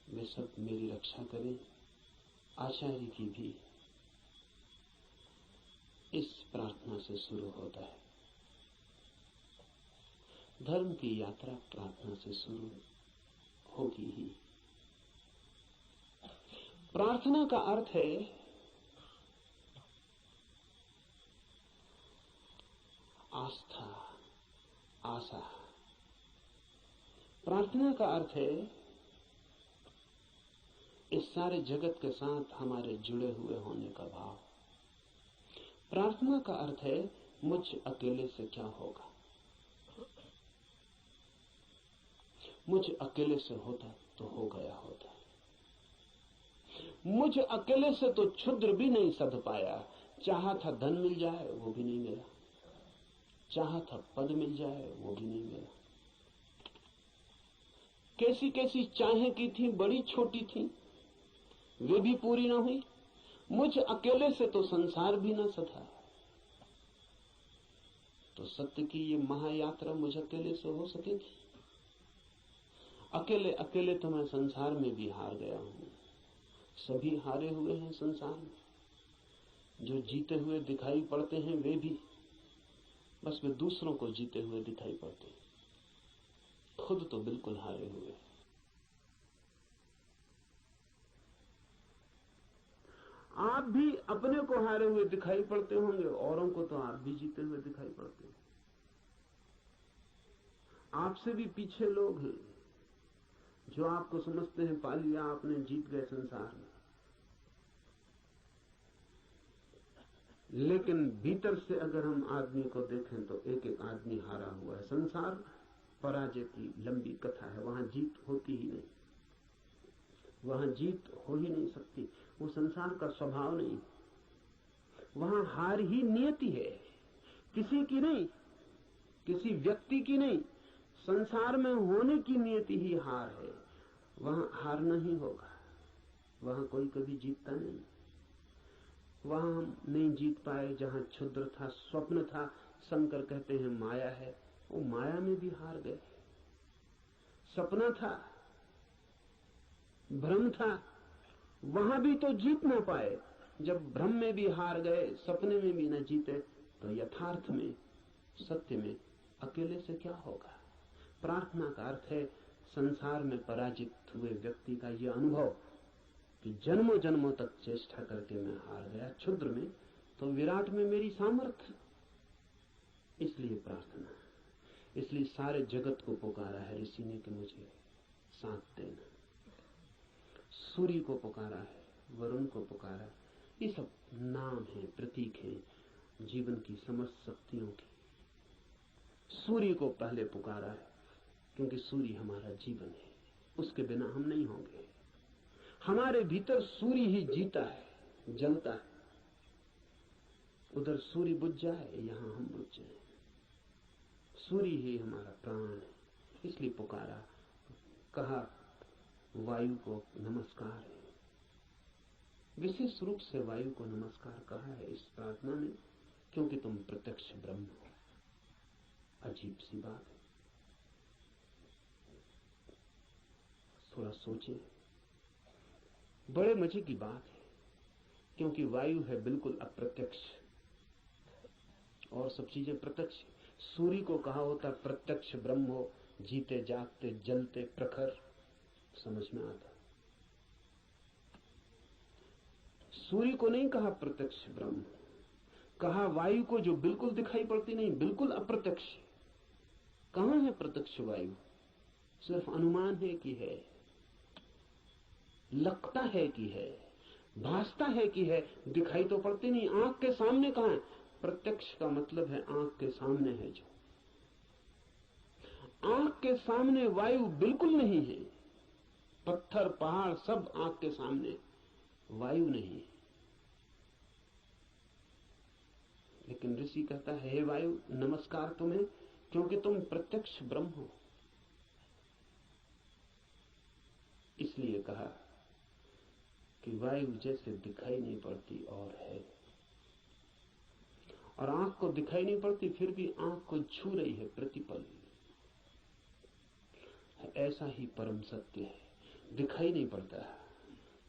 वे सब मेरी रक्षा करें, आचार्य की भी। इस प्रार्थना से शुरू होता है। धर्म की यात्रा प्रार्थना से शुरू होगी ही। प्रार्थना का अर्थ है आस्था, आशा। प्रार्थना का अर्थ है इस सारे जगत के साथ हमारे जुड़े हुए होने का भाव। प्रार्थना का अर्थ है मुझ अकेले से क्या होगा। मुझ अकेले से होता तो हो गया होता। मुझ अकेले से तो क्षुद्र भी नहीं सध पाया। चाहा था धन मिल जाए वो भी नहीं मिला, चाहा था पद मिल जाए वो भी नहीं मिला। कैसी कैसी चाहें की थी, बड़ी छोटी थी, वे भी पूरी न हुई। मुझ अकेले से तो संसार भी न सधा। तो सत्य की ये महायात्रा मुझ अकेले से हो सकेगी? अकेले अकेले तो मैं संसार में भी हार गया हूं। सभी हारे हुए हैं संसार में। जो जीते हुए दिखाई पड़ते हैं वे भी बस वे दूसरों को जीते हुए दिखाई पड़ते हैं, खुद तो बिल्कुल हारे हुए। आप भी अपने को हारे हुए दिखाई पड़ते होंगे, औरों को तो आप भी जीते हुए दिखाई पड़ते हैं। आपसे भी पीछे लोग हैं जो आपको समझते हैं पा लिया आपने, जीत गए संसार में। लेकिन भीतर से अगर हम आदमी को देखें तो एक एक आदमी हारा हुआ है। संसार पराजय की लंबी कथा है। वहां जीत होती ही नहीं, वहां जीत हो ही नहीं सकती। वो संसार का स्वभाव नहीं। वहां हार ही नियति है, किसी की नहीं, किसी व्यक्ति की नहीं। संसार में होने की नियति ही हार है। वहां हारना ही होगा। वहां कोई कभी जीतता नहीं। वहां हम नहीं जीत पाए जहां क्षुद्र था, स्वप्न था। शंकर कहते हैं माया है, वो माया में भी हार गए। सपना था, भ्रम था, वहां भी तो जीत ना पाए। जब भ्रम में भी हार गए, सपने में भी न जीते, तो यथार्थ में, सत्य में अकेले से क्या होगा? प्रार्थना का अर्थ है संसार में पराजित हुए व्यक्ति का यह अनुभव कि जन्मों जन्मों तक चेष्टा करके मैं हार गया। क्षुद्र में तो विराट में मेरी सामर्थ्य। इसलिए प्रार्थना, इसलिए सारे जगत को पुकारा है ऋषि ने कि मुझे साथ देना। सूर्य को पुकारा है, वरुण को पुकारा। ये सब नाम है, प्रतीक है जीवन की समस्त शक्तियों की। सूर्य को पहले पुकारा है क्योंकि सूर्य हमारा जीवन है, उसके बिना हम नहीं होंगे। हमारे भीतर सूर्य ही जीता है, जलता है। उधर सूर्य बुझ जाए, यहां हम बुझ जाए। सूर्य ही हमारा प्राण है, इसलिए पुकारा। कहा वायु को नमस्कार है, विशेष रूप से वायु को नमस्कार कहा है इस प्रार्थना में, क्योंकि तुम प्रत्यक्ष ब्रह्म हो। अजीब सी बात है, थोड़ा सोचे। बड़े मजे की बात है, क्योंकि वायु है बिल्कुल अप्रत्यक्ष और सब चीजें प्रत्यक्ष। सूर्य को कहा होता प्रत्यक्ष ब्रह्म हो, जीते जागते जलते प्रखर, समझ में आता। सूर्य को नहीं कहा प्रत्यक्ष ब्रह्म, कहा वायु को जो बिल्कुल दिखाई पड़ती नहीं, बिल्कुल अप्रत्यक्ष। कहां है प्रत्यक्ष वायु? सिर्फ अनुमान है कि है, लगता है कि है, भासता है कि है, दिखाई तो पड़ती नहीं। आंख के सामने कहां है? प्रत्यक्ष का मतलब है आंख के सामने है। जो आंख के सामने वायु बिल्कुल नहीं है, पत्थर पहाड़ सब आंख के सामने, वायु नहीं है। लेकिन ऋषि कहता है, हे वायु नमस्कार तुम्हें, क्योंकि तुम प्रत्यक्ष ब्रह्म हो। इसलिए कहा कि वायु जैसे दिखाई नहीं पड़ती और है, और आंख को दिखाई नहीं पड़ती फिर भी आंख को छू रही है प्रतिपल। ऐसा ही परम सत्य है, दिखाई नहीं पड़ता,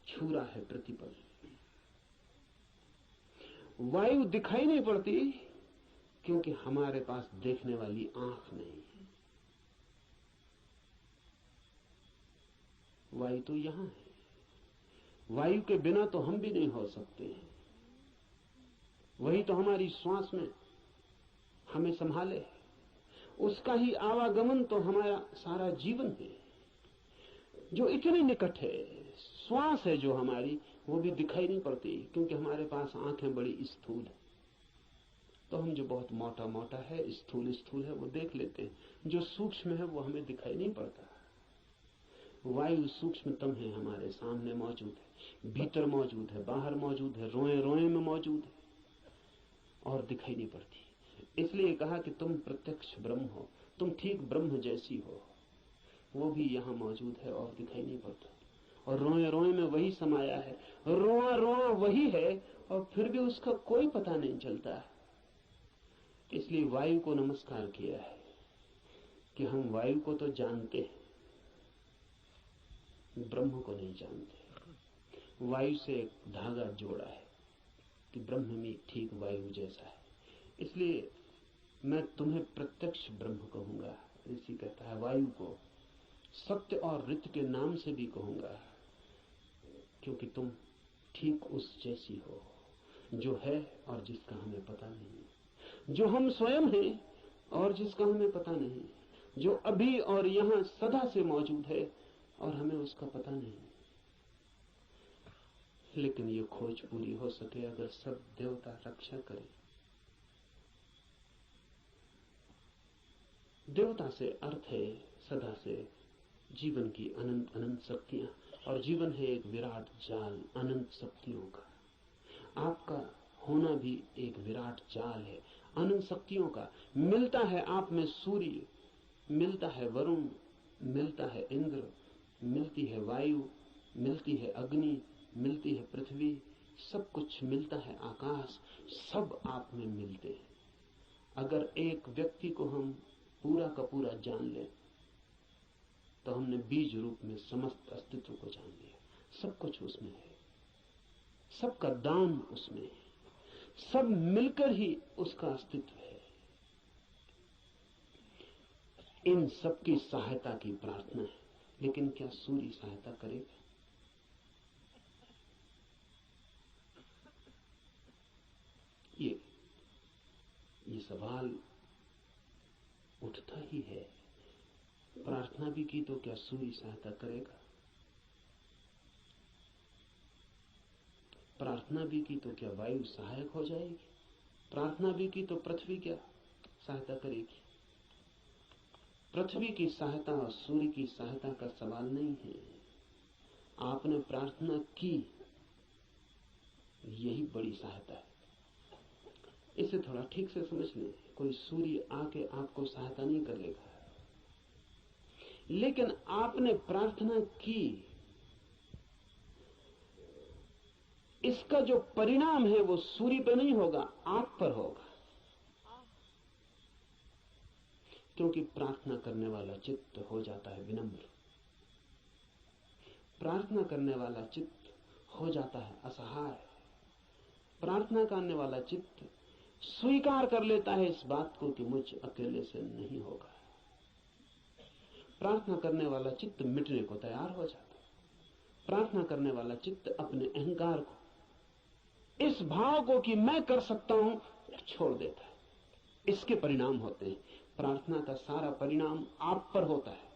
छू रहा है प्रतिपल। वायु दिखाई नहीं पड़ती क्योंकि हमारे पास देखने वाली आंख नहीं है। वायु तो यहां है, वायु के बिना तो हम भी नहीं हो सकते। वही तो हमारी श्वास में हमें संभाले, उसका ही आवागमन तो हमारा सारा जीवन है, जो इतने निकट है। श्वास है जो हमारी, वो भी दिखाई नहीं पड़ती क्योंकि हमारे पास आंखें बड़ी स्थूल है। तो हम जो बहुत मोटा मोटा है, स्थूल स्थूल है, वो देख लेते हैं, जो सूक्ष्म है वो हमें दिखाई नहीं पड़ता। वायु सूक्ष्मतम है, हमारे सामने मौजूद है, भीतर मौजूद है, बाहर मौजूद है, रोए रोए में मौजूद है और दिखाई नहीं पड़ती। इसलिए कहा कि तुम प्रत्यक्ष ब्रह्म हो, तुम ठीक ब्रह्म जैसी हो, वो भी यहां मौजूद है और दिखाई नहीं पड़ता। और रोए रोए में वही समाया है, रोआ रोआ वही है, और फिर भी उसका कोई पता नहीं चलता। इसलिए वायु को नमस्कार किया है कि हम वायु को तो जानते हैं, ब्रह्म को नहीं जानते। वायु से एक धागा जोड़ा है कि ब्रह्म भी ठीक वायु जैसा है। इसलिए मैं तुम्हें प्रत्यक्ष ब्रह्म कहूंगा। ऋषि कहता है वायु को सत्य और ऋत के नाम से भी कहूंगा, क्योंकि तुम ठीक उस जैसी हो जो है और जिसका हमें पता नहीं, जो हम स्वयं हैं और जिसका हमें पता नहीं, जो अभी और यहां सदा से मौजूद है और हमें उसका पता नहीं। लेकिन ये खोज पूरी हो सके अगर सब देवता रक्षा करें। देवता से अर्थ है सदा से जीवन की अनंत अनंत शक्तियां, और जीवन है एक विराट जाल अनंत शक्तियों का। आपका होना भी एक विराट जाल है अनंत शक्तियों का। मिलता है आप में सूर्य, मिलता है वरुण, मिलता है इंद्र, मिलती है वायु, मिलती है अग्नि, मिलती है पृथ्वी, सब कुछ मिलता है आकाश, सब आप में मिलते हैं। अगर एक व्यक्ति को हम पूरा का पूरा जान लें तो हमने बीज रूप में समस्त अस्तित्व को जान लिया। सब कुछ उसमें है, सबका दान उसमें है, सब मिलकर ही उसका अस्तित्व है। इन सब की सहायता की प्रार्थना है, लेकिन क्या सूर्य सहायता करेगा? ये सवाल उठता ही है। प्रार्थना भी की तो क्या सूर्य सहायता करेगा? प्रार्थना भी की तो क्या वायु सहायक हो जाएगी? प्रार्थना भी की तो पृथ्वी क्या सहायता करेगी? पृथ्वी की सहायता और सूर्य की सहायता का सवाल नहीं है। आपने प्रार्थना की, यही बड़ी सहायता है। इसे थोड़ा ठीक से समझ लें। कोई सूर्य आके आपको सहायता नहीं करेगा, लेकिन आपने प्रार्थना की, इसका जो परिणाम है वो सूर्य पे नहीं होगा, आप पर होगा। क्योंकि प्रार्थना करने वाला चित्त हो जाता है विनम्र, प्रार्थना करने वाला चित्त हो जाता है असहाय, प्रार्थना करने वाला चित्त स्वीकार कर लेता है इस बात को कि मुझ अकेले से नहीं होगा। प्रार्थना करने वाला चित्त मिटने को तैयार हो जाता है। प्रार्थना करने वाला चित्त अपने अहंकार को, इस भाव को कि मैं कर सकता हूं, छोड़ देता है। इसके परिणाम होते हैं। प्रार्थना का सारा परिणाम आप पर होता है।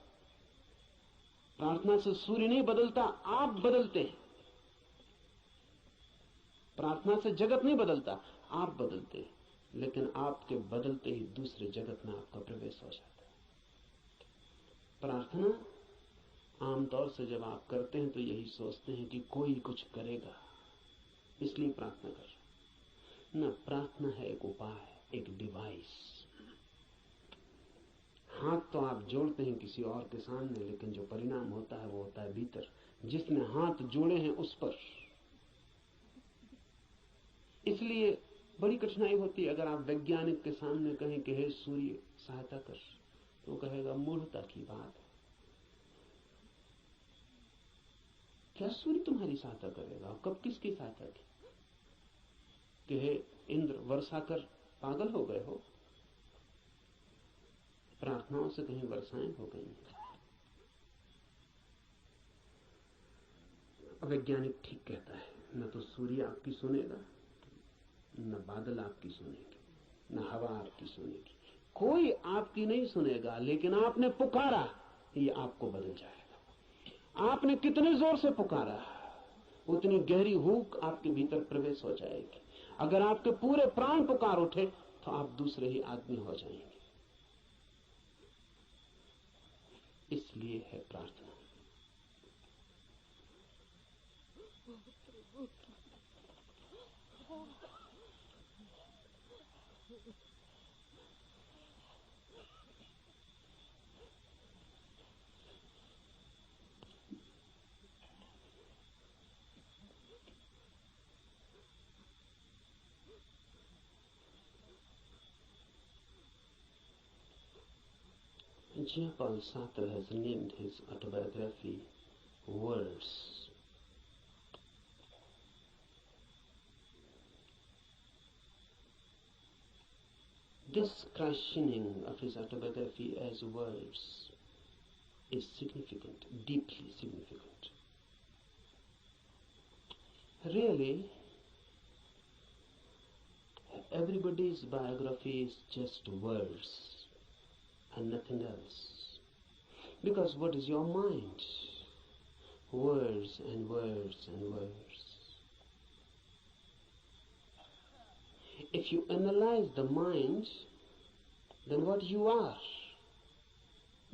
प्रार्थना से सूर्य नहीं बदलता, आप बदलते हैं। प्रार्थना से जगत नहीं बदलता, आप बदलते हैं। लेकिन आपके बदलते ही दूसरे जगत में आपका प्रवेश हो जाता है। प्रार्थना आमतौर से जब आप करते हैं तो यही सोचते हैं कि कोई कुछ करेगा, इसलिए प्रार्थना कर रहे हैं। न, प्रार्थना है एक उपाय, एक डिवाइस। हाथ तो आप जोड़ते हैं किसी और के सामने, लेकिन जो परिणाम होता है वो होता है भीतर, जिसने हाथ जोड़े हैं उस पर। इसलिए बड़ी कठिनाई होती है अगर आप वैज्ञानिक के सामने कहें कि हे सूर्य सहायता कर, तो कहेगा मूढ़ता की बात है। क्या सूर्य तुम्हारी सहायता करेगा? कब किसकी सहायता की? कि हे इंद्र वर्षा कर, पागल हो गए हो? प्रार्थनाओं से कहीं वर्षाएं हो गई। वैज्ञानिक ठीक कहता है, न तो सूर्य आपकी सुनेगा, न बादल आपकी सुनेंगे, न हवा आपकी सुनेगी, कोई आपकी नहीं सुनेगा। लेकिन आपने पुकारा, ये आपको बदल जाएगा। आपने कितने जोर से पुकारा, उतनी गहरी हूक आपके भीतर प्रवेश हो जाएगी। अगर आपके पूरे प्राण पुकार उठे तो आप दूसरे ही आदमी हो जाएंगे। इसलिए है प्रार्थना। Jean-Paul Sartre has named his autobiography Words. This christening of his autobiography as Words is significant, deeply significant. Really, everybody's biography is just words and nothing else. Because what is your mind? Words and words and words. If you analyze the mind, then what you are?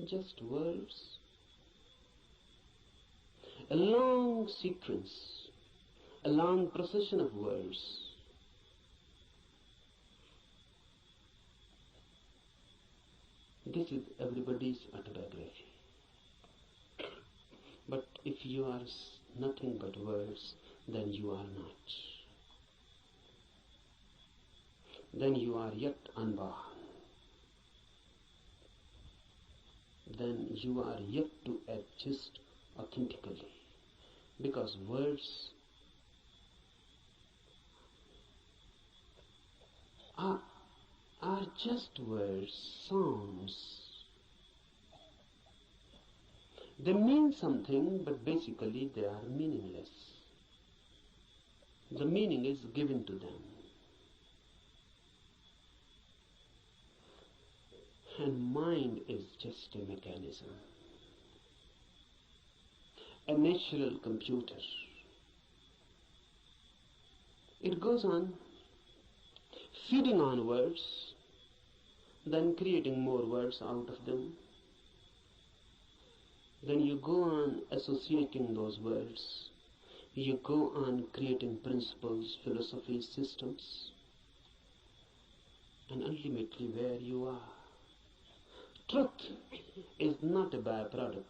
Just words. A long sequence, a long procession of words. This is everybody's autobiography. But if you are nothing but words, then you are not. Then you are yet unborn. Then you are yet to exist authentically. Because words are just words, sounds. They mean something, but basically they are meaningless. The meaning is given to them. And mind is just a mechanism, a natural computer. It goes on feeding on words, then creating more words out of them. Then you go on associating those words. You go on creating principles, philosophies, systems. And ultimately where you are. Truth is not a byproduct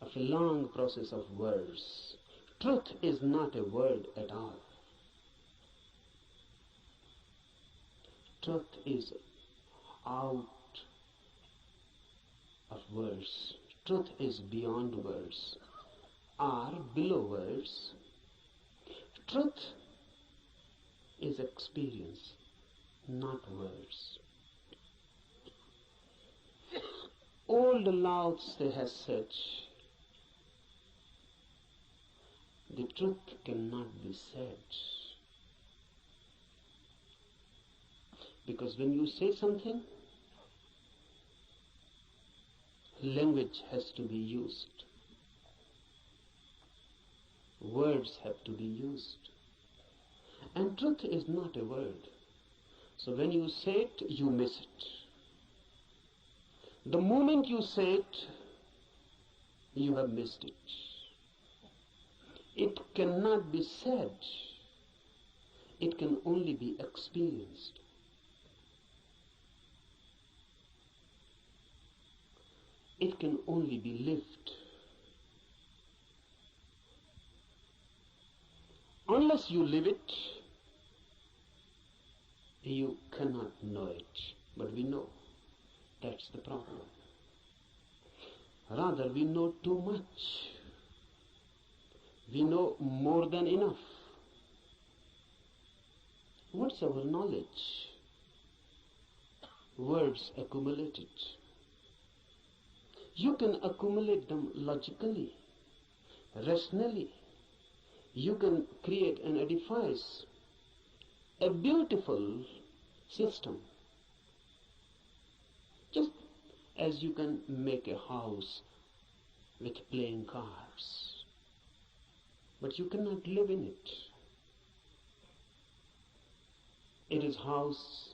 of a long process of words. Truth is not a word at all. Truth is out of words. Truth is beyond words, or below words. Truth is experience, not words. Old Lao Tse has said, the truth cannot be said. Because when you say something, language has to be used. Words have to be used. And truth is not a word. So when you say it, you miss it. The moment you say it, you have missed it. It cannot be said. It can only be experienced. It can only be lived. Unless you live it, you cannot know it. But we know. That's the problem. Rather, we know too much. We know more than enough. What's our knowledge? Words accumulated. You can accumulate them logically, rationally. You can create and edifice a beautiful system. Just as you can make a house with playing cards. But you cannot live in it. It is house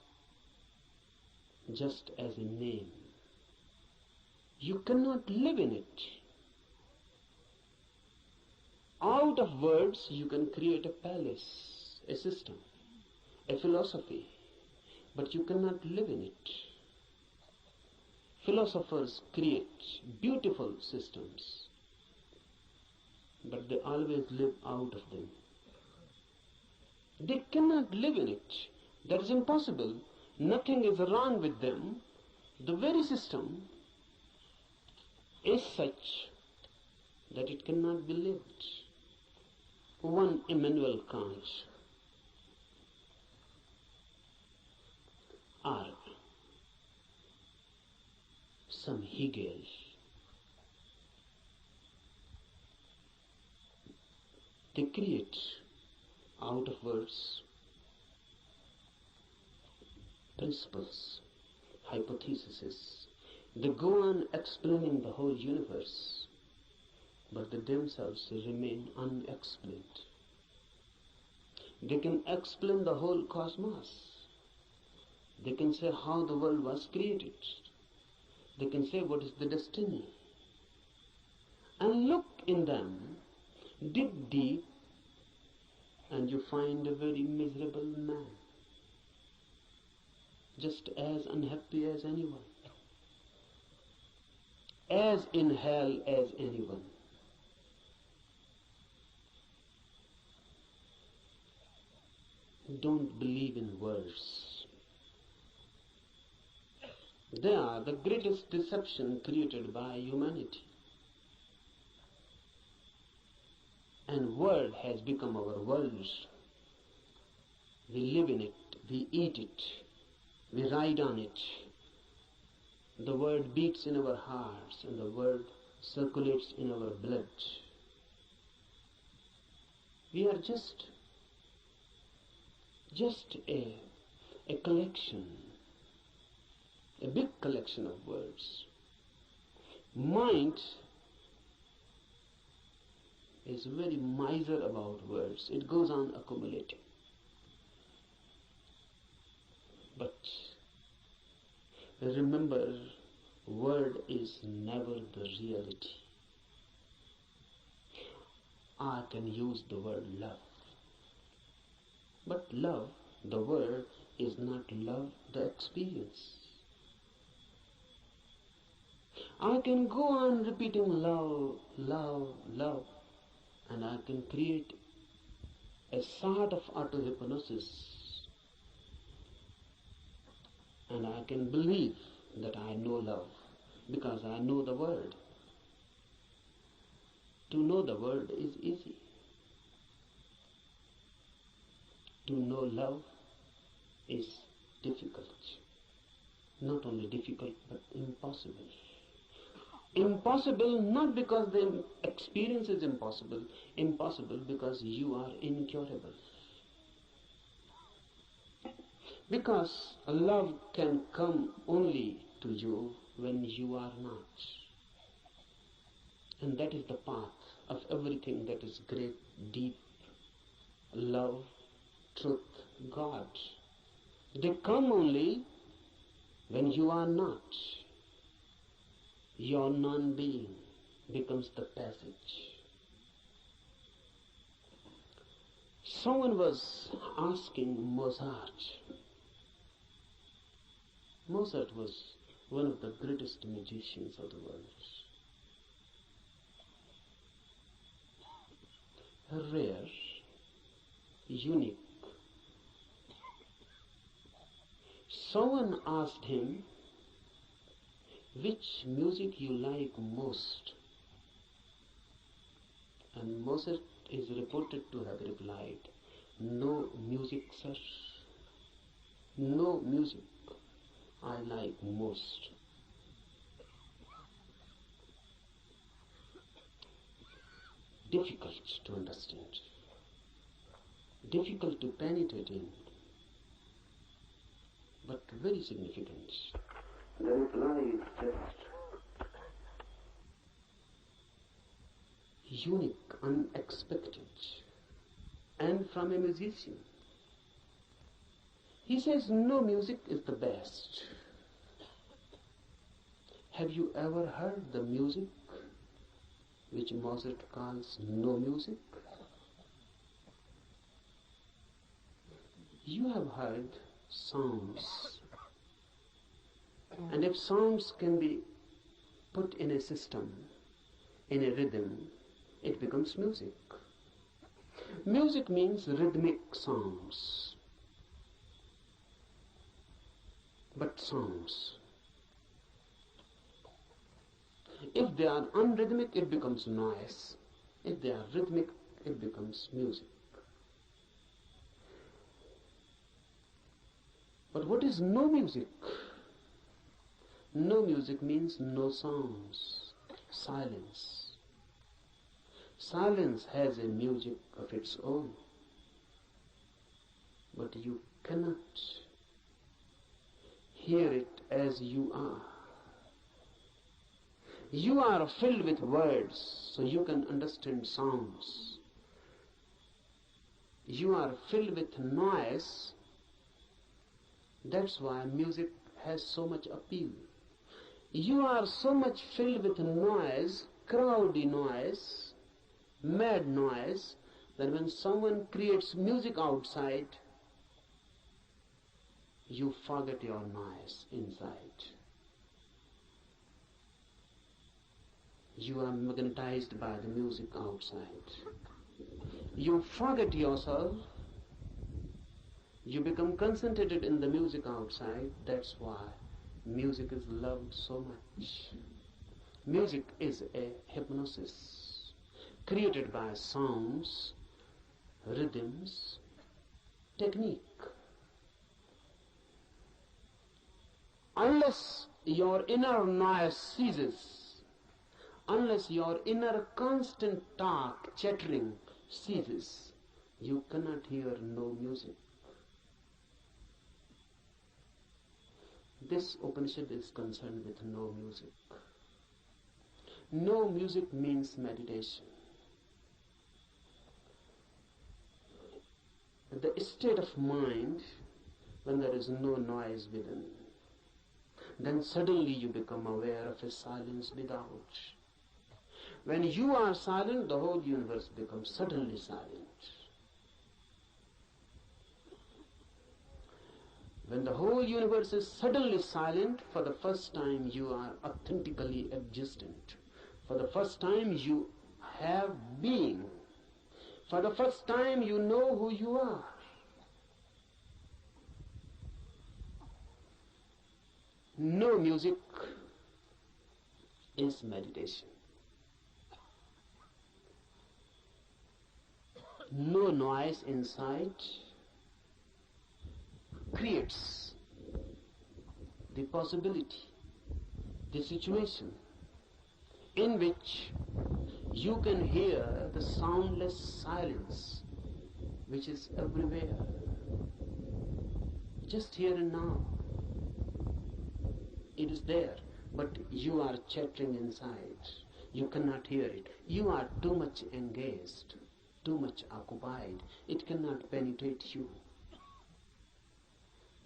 just as a name. You cannot live in it. Out of words you can create a palace, a system, a philosophy, but you cannot live in it. Philosophers create beautiful systems, but they always live out of them. They cannot live in it. That is impossible. Nothing is wrong with them. The very system is such that it cannot be lived. One Immanuel Kant, or some Hegel, they create out of words principles, hypotheses. They go on explaining the whole universe, but they themselves remain unexplained. They can explain the whole cosmos. They can say how the world was created. They can say what is the destiny. And look in them, dig deep, and you find a very miserable man, just as unhappy as anyone, as in hell as anyone. Don't believe in words. They are the greatest deception created by humanity. And word has become our world. We live in it, we eat it, we ride on it. The word beats in our hearts and the word circulates in our blood. We are just a collection, a big collection of words. Mind is very miser about words. It goes on accumulating. But remember, word is never the reality. I can use the word love. But love, the word, is not love, the experience. I can go on repeating love, love, love, and I can create a sort of auto-hypnosis, and I can believe that I know love because I know the word. To know the word is easy. To know love is difficult. Not only difficult, but impossible. Impossible not because the experience is impossible. Impossible because you are incurable. Because love can come only to you when you are not. And that is the path of everything that is great, deep. Love, truth, God. They come only when you are not. Your non-being becomes the passage. Someone was asking Mozart. Mozart was one of the greatest musicians of the world. Rare, unique. Someone asked him, which music you like most? And Mozart is reported to have replied, no music, sir. No music I like most. Difficult to understand. Difficult to penetrate in. But very significant. The reply is just unique, unexpected, and from a musician. He says no music is the best. Have you ever heard the music which Mozart calls no music? You have heard sounds. And if sounds can be put in a system, in a rhythm, it becomes music. Music means rhythmic sounds. But sounds. If they are unrhythmic, it becomes noise. If they are rhythmic, it becomes music. But what is no music? No music means no sounds. Silence. Silence has a music of its own. But you cannot hear it as you are. You are filled with words, so you can understand sounds. You are filled with noise. That's why music has so much appeal. You are so much filled with noise, crowdy noise, mad noise, that when someone creates music outside, you forget your noise inside. You are magnetized by the music outside. You forget yourself. You become concentrated in the music outside. That's why music is loved so much. Music is a hypnosis created by sounds, rhythms, technique. Unless your inner noise ceases, unless your inner constant talk, chattering ceases, you cannot hear no music. This Upanishad is concerned with no music. No music means meditation. The state of mind when there is no noise within, then suddenly you become aware of a silence without. When you are silent, the whole universe becomes suddenly silent. When the whole universe is suddenly silent, for the first time you are authentically existent. For the first time you have being. For the first time you know who you are. No music is meditation. No noise inside creates the possibility, the situation in which you can hear the soundless silence which is everywhere, just here and now. It is there, but you are chattering inside. You cannot hear it. You are too much engaged, too much occupied. It cannot penetrate you.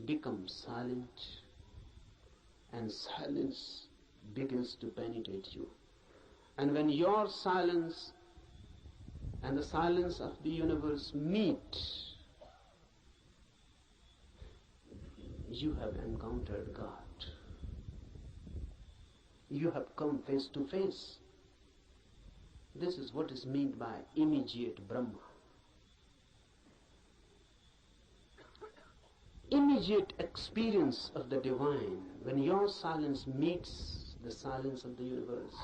Become silent, and silence begins to penetrate you. And when your silence and the silence of the universe meet, you have encountered God. You have come face to face. This is what is meant by immediate Brahma. Immediate experience of the divine, when your silence meets the silence of the universe.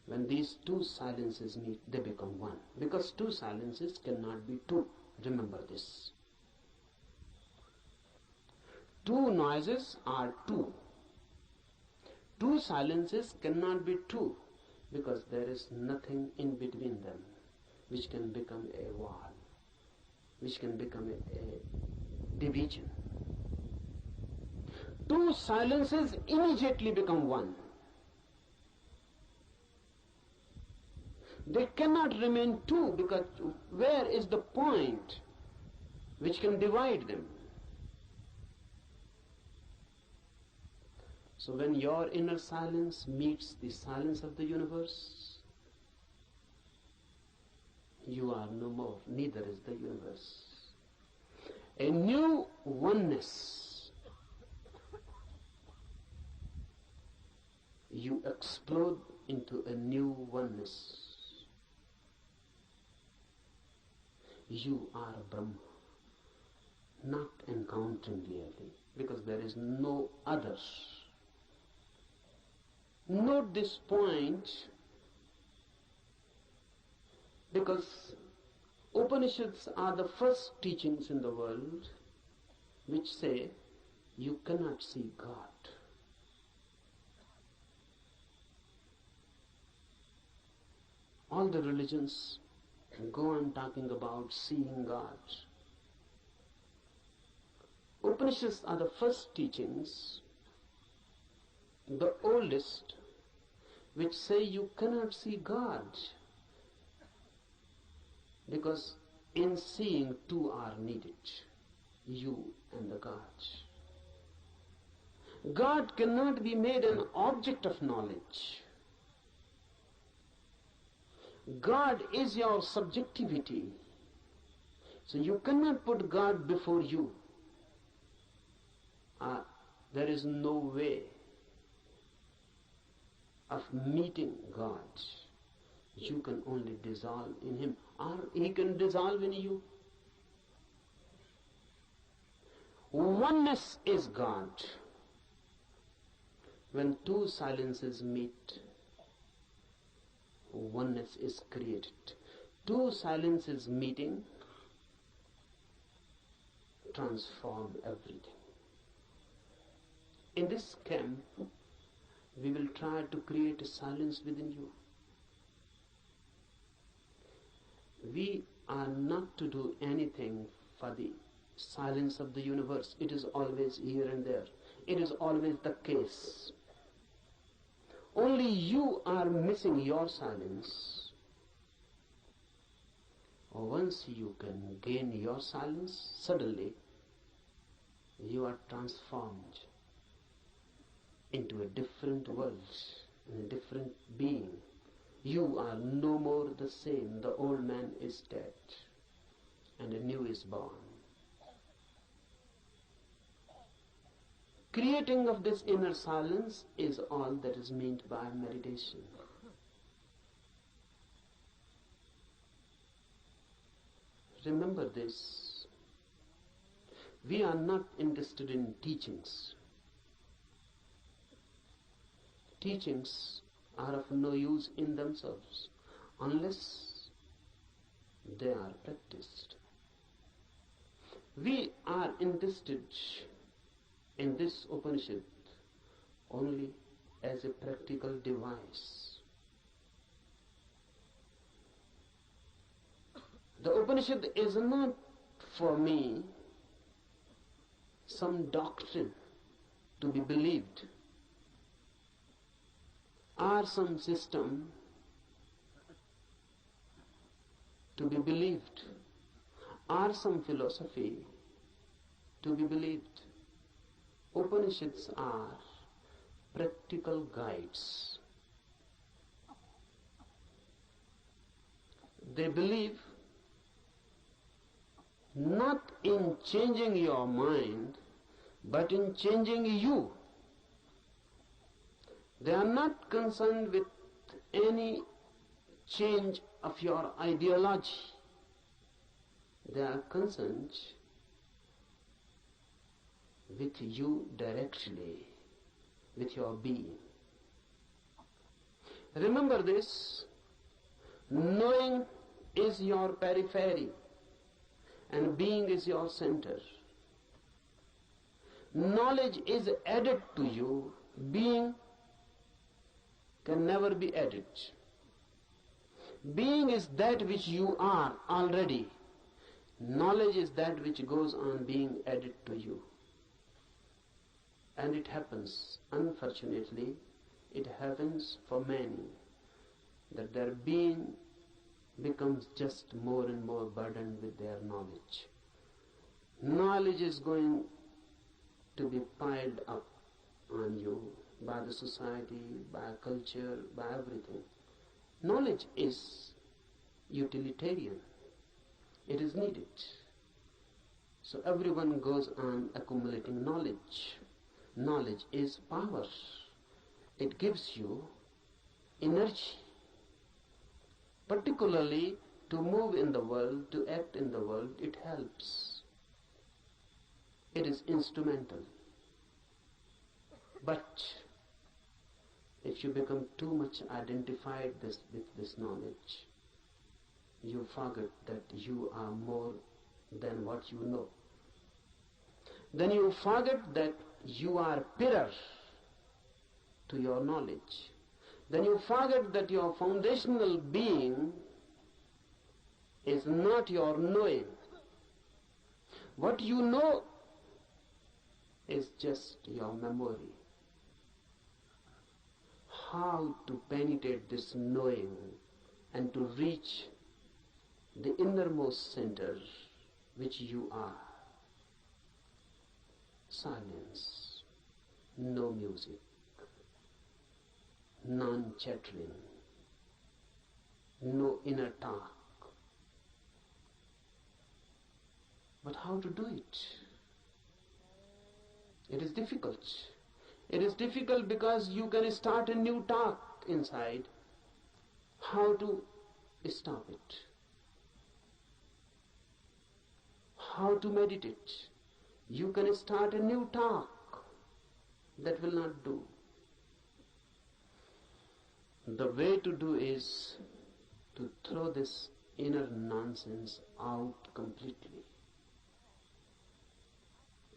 When these two silences meet, they become one. Because two silences cannot be two. Remember this. Two noises are two. Two silences cannot be two, because there is nothing in between them which can become a wall, which can become a division. Two silences immediately become one. They cannot remain two, because where is the point which can divide them? So when your inner silence meets the silence of the universe, you are no more, neither is the universe. A new oneness. You explode into a new oneness. You are Brahma, not encountering really, because there is no other. Note this point, because Upanishads are the first teachings in the world which say you cannot see God. All the religions go on talking about seeing God. Upanishads are the first teachings, the oldest, which say you cannot see God, because in seeing two are needed, you and the God. God cannot be made an object of knowledge. God is your subjectivity. So you cannot put God before you. There is no way of meeting God. You can only dissolve in Him, or He can dissolve in you. Oneness is God. When two silences meet, oneness is created. Two silences meeting transform everything. In this camp, we will try to create a silence within you. We are not to do anything for the silence of the universe. It is always here and there. It is always the case. Only you are missing your silence. Once you can gain your silence, suddenly you are transformed into a different world, in a different being. You are no more the same. The old man is dead and a new is born. Creating of this inner silence is all that is meant by meditation. remember this. We are not interested in teachings. Teachings are of no use in themselves unless they are practiced. We are interested in this Upanishad only as a practical device. The Upanishad is not for me some doctrine to be believed, or some system to be believed, or some philosophy to be believed. Upanishads are practical guides. They believe not in changing your mind, but in changing you. They are not concerned with any change of your ideology. They are concerned with you directly, with your being. Remember this, knowing is your periphery and being is your center. Knowledge is added to you, being can never be added. Being is that which you are already. Knowledge is that which goes on being added to you. And it happens, unfortunately, it happens for many, that their being becomes just more and more burdened with their knowledge. Knowledge is going to be piled up on you by the society, by culture, by everything. Knowledge is utilitarian. It is needed. So everyone goes on accumulating knowledge. Knowledge is power. It gives you energy, particularly to move in the world, to act in the world. It helps. It is instrumental. But if you become too much identified with this knowledge, you forget that you are more than what you know. Then you forget that you are pillar to your knowledge. Then you forget that your foundational being is not your knowing. What you know is just your memory. How to penetrate this knowing and to reach the innermost center which you are. Silence, no music, non-chattering, no inner talk. But how to do it? It is difficult. It is difficult because you can start a new talk inside. How to stop it? How to meditate? You can start a new talk. That will not do. The way to do is to throw this inner nonsense out completely.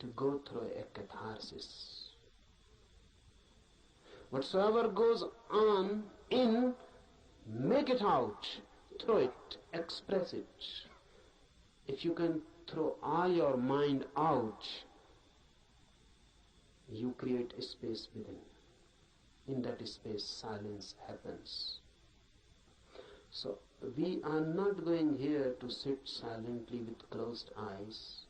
To go through a catharsis. Whatsoever goes on in, make it out, throw it, express it. If you can throw all your mind out, you create a space within. In that space, silence happens. So, we are not going here to sit silently with closed eyes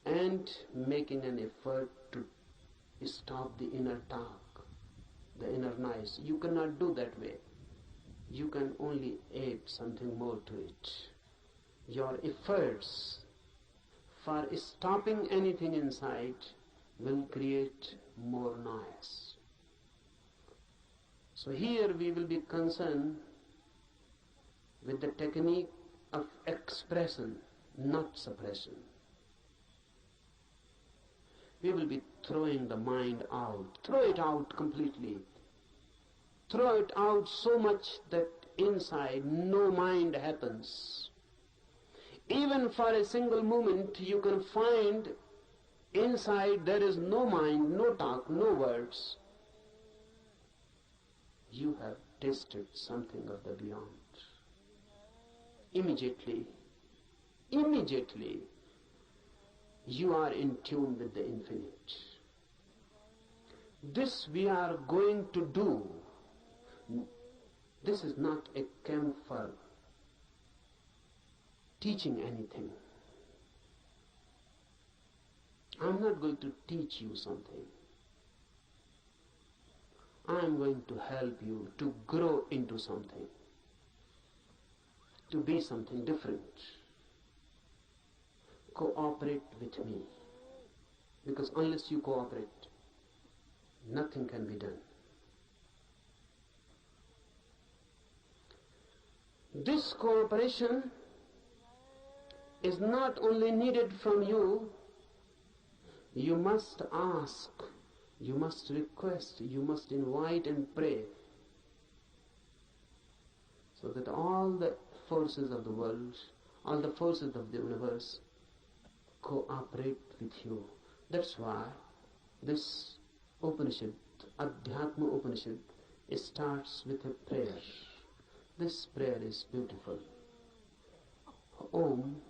and making an effort to stop the inner talk, the inner noise. You cannot do that way. You can only add something more to it. Your efforts for stopping anything inside will create more noise. So here we will be concerned with the technique of expression, not suppression. We will be throwing the mind out. Throw it out completely. Throw it out so much that inside no mind happens. Even for a single moment you can find inside there is no mind, no talk, no words. You have tasted something of the beyond. Immediately, you are in tune with the infinite. This we are going to do. This is not a camp for teaching anything. I'm not going to teach you something. I'm going to help you to grow into something, to be something different. Cooperate with me, because unless you cooperate, nothing can be done. This cooperation is not only needed from you, you must ask, you must request, you must invite and pray, so that all the forces of the world, all the forces of the universe cooperate with you. That's why this Upanishad, Adhyatya Upanishad, starts with a prayer. This prayer is beautiful. Om,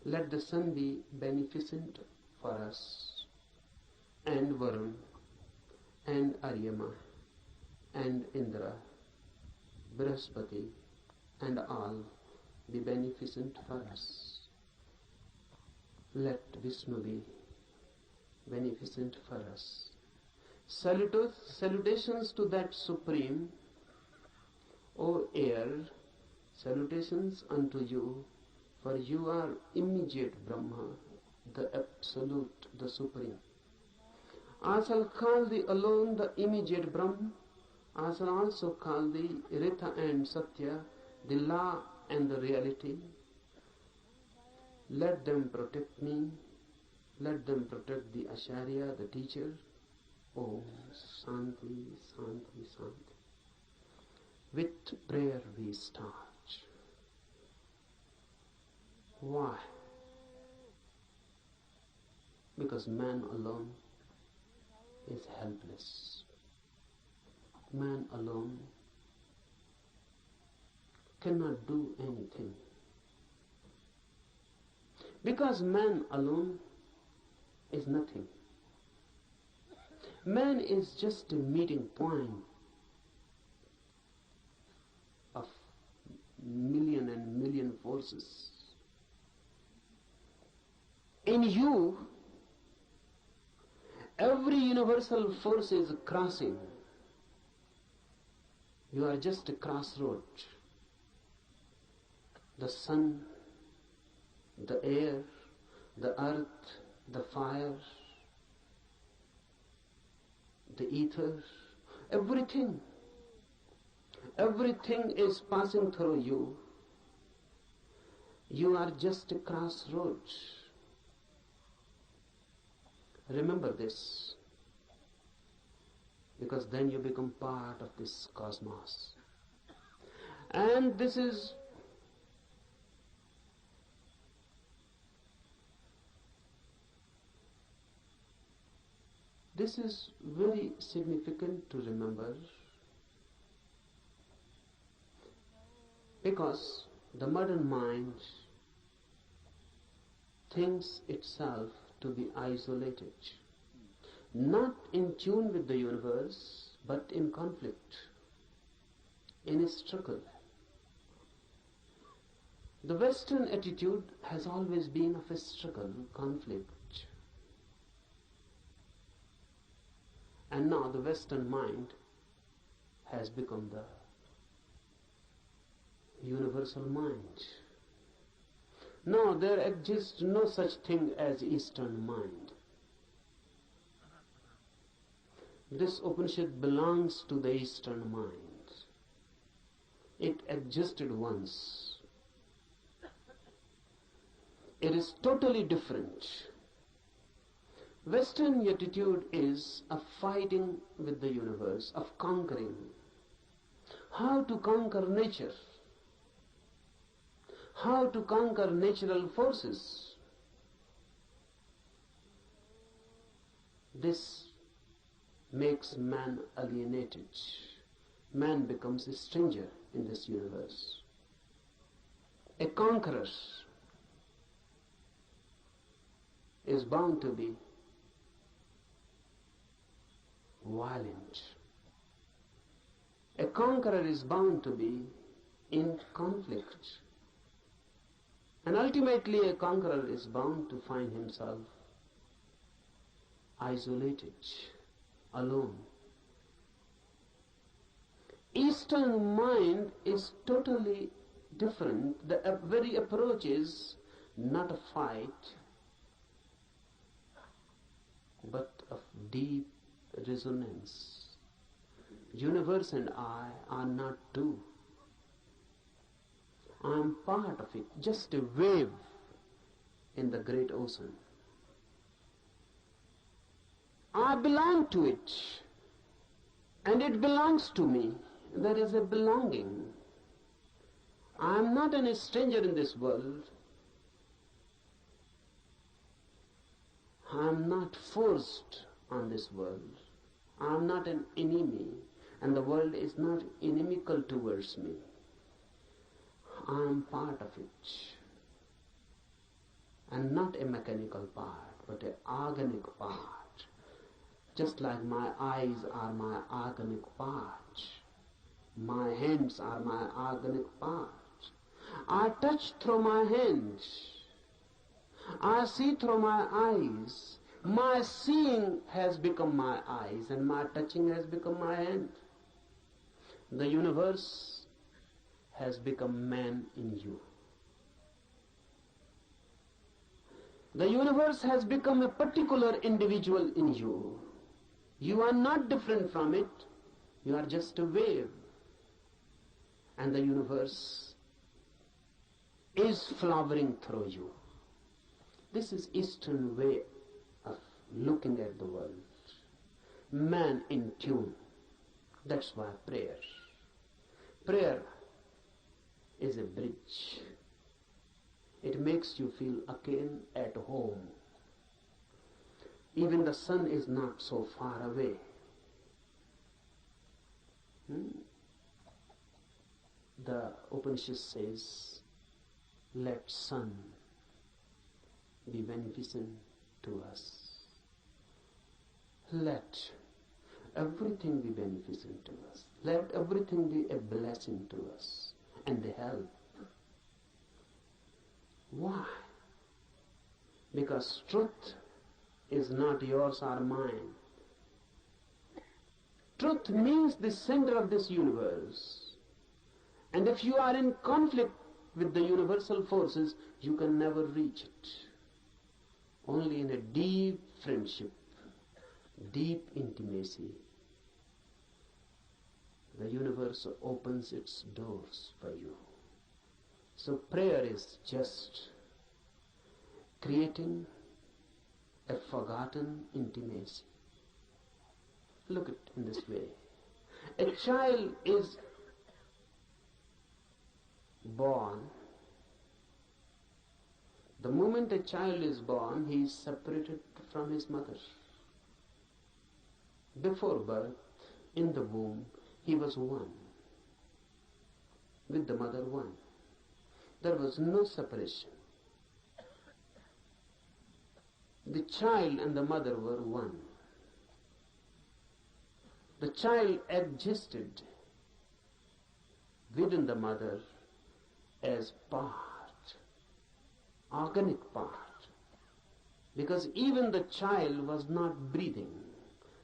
let the sun be beneficent for us, and Varun, and Aryama, and Indra, Brihaspati, and all be beneficent for us. Let Vishnu be beneficent for us. Salutations to that Supreme, O air, salutations unto you, for you are immediate Brahma, the Absolute, the Supreme. I shall call thee alone the immediate Brahma. I shall also call thee Rita and Satya, the law and the reality. Let them protect me. Let them protect the Acharya, the teacher. Om Shanti, Shanti, Shanti. With prayer we start. Why? Because man alone is helpless. Man alone cannot do anything. Because man alone is nothing. Man is just a meeting point of million and million forces. In you, every universal force is crossing. You are just a crossroad. The sun, the air, the earth, the fire, the ether, everything is passing through you. You are just a crossroads. Remember this, because then you become part of this cosmos. And this is very significant to remember, because the modern mind thinks itself to be isolated, not in tune with the universe, but in conflict, in a struggle. The Western attitude has always been of a struggle, conflict. And now the Western mind has become the universal mind. No, there exists no such thing as Eastern mind. This Upanishad belongs to the Eastern mind. It existed once. It is totally different. Western attitude is of fighting with the universe, of conquering. How to conquer nature? How to conquer natural forces? This makes man alienated. Man becomes a stranger in this universe. A conqueror is bound to be violent. A conqueror is bound to be in conflict. And ultimately a conqueror is bound to find himself isolated, alone. Eastern mind is totally different. The very approach is not a fight, but of deep resonance. Universe and I are not two. I am part of it, just a wave in the great ocean. I belong to it, and it belongs to me. There is a belonging. I am not a stranger in this world. I am not forced on this world. I am not an enemy, and the world is not inimical towards me. I am part of it, and not a mechanical part, but an organic part. Just like my eyes are my organic part, my hands are my organic part. I touch through my hands, I see through my eyes. My seeing has become my eyes, and my touching has become my hand. The universe has become man in you. The universe has become a particular individual in you. You are not different from it. You are just a wave. And the universe is flowering through you. This is Eastern way of looking at the world. Man in tune. That's why prayer. Prayer is a bridge. It makes you feel again at home. Even the sun is not so far away. The Upanishad says, let sun be beneficent to us. Let everything be beneficent to us. Let everything be a blessing to us and a help. Why? Because truth is not yours or mine. Truth means the center of this universe. And if you are in conflict with the universal forces, you can never reach it. Only in a deep friendship, deep intimacy, the universe opens its doors for you. So prayer is just creating a forgotten intimacy. Look at it in this way. A child is born. The moment a child is born, he is separated from his mother. Before birth, in the womb, he was one. With the mother, one. There was no separation. The child and the mother were one. The child existed within the mother as part, organic part. Because even the child was not breathing.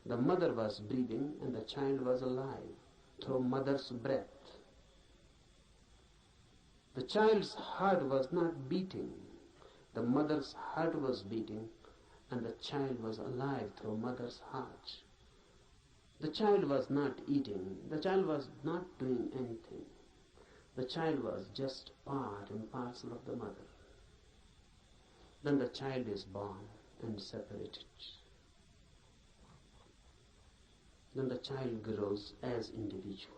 The mother was breathing and the child was alive through mother's breath. The child's heart was not beating. The mother's heart was beating and the child was alive through mother's heart. The child was not eating. The child was not doing anything. The child was just part and parcel of the mother. Then the child is born and separated. Then the child grows as individual.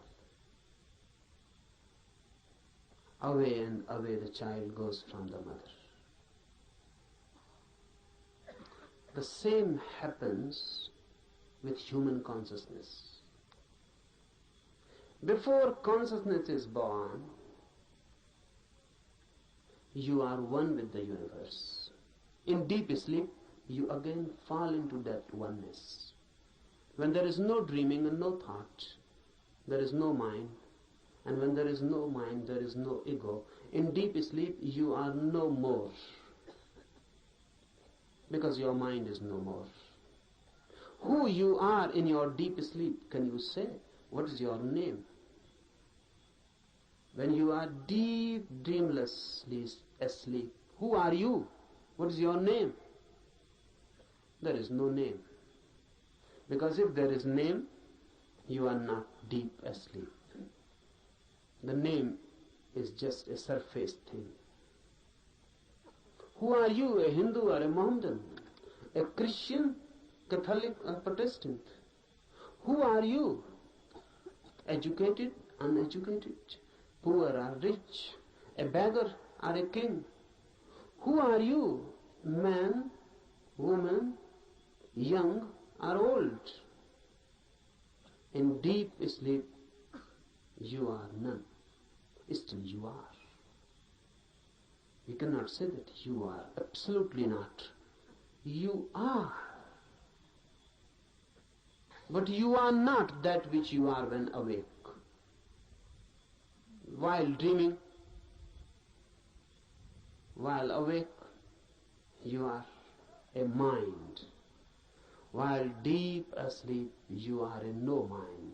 Away and away the child goes from the mother. The same happens with human consciousness. Before consciousness is born, you are one with the universe. In deep sleep, you again fall into that oneness. When there is no dreaming and no thought, there is no mind. And when there is no mind, there is no ego. In deep sleep, you are no more. Because your mind is no more. Who you are in your deep sleep, can you say? What is your name? When you are deep, dreamlessly asleep, who are you? What is your name? There is no name. Because if there is name, you are not deep asleep. The name is just a surface thing. Who are you, a Hindu or a Mohammedan? A Christian, Catholic or Protestant? Who are you? Educated, uneducated? Poor or rich? A beggar or a king? Who are you? Man, woman, young or old? In deep sleep, you are none. Still you are. We cannot say that you are. Absolutely not. You are. But you are not that which you are when awake. While dreaming, while awake, you are a mind. While deep asleep, you are a no mind.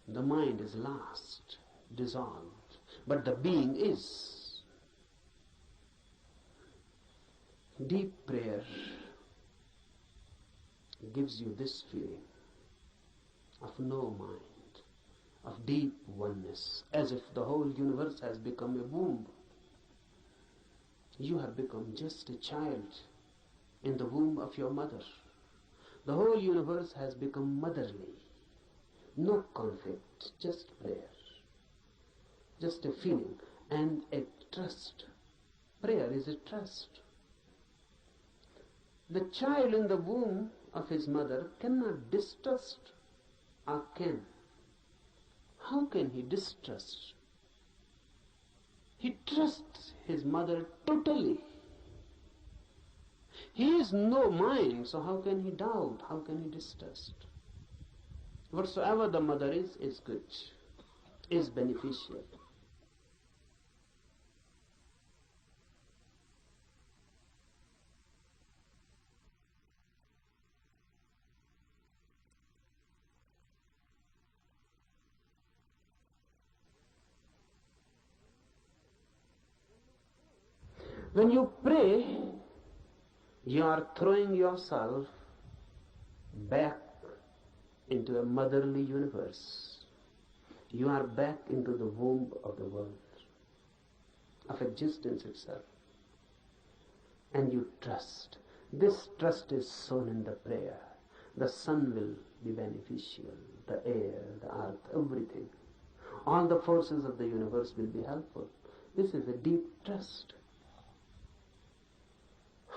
The mind is lost, dissolved, but the being is. Deep prayer gives you this feeling of no mind, of deep oneness, as if the whole universe has become a womb. You have become just a child in the womb of your mother. The whole universe has become motherly. No conflict, just prayer, just a feeling and a trust. Prayer is a trust. The child in the womb of his mother cannot distrust, or can. How can he distrust? He trusts his mother totally. He is no mind, so how can he doubt? How can he distrust? Whatsoever the mother is good, is beneficial. When you pray, you are throwing yourself back into a motherly universe. You are back into the womb of the world, of existence itself. And you trust. This trust is sown in the prayer. The sun will be beneficial, the air, the earth, everything. All the forces of the universe will be helpful. This is a deep trust.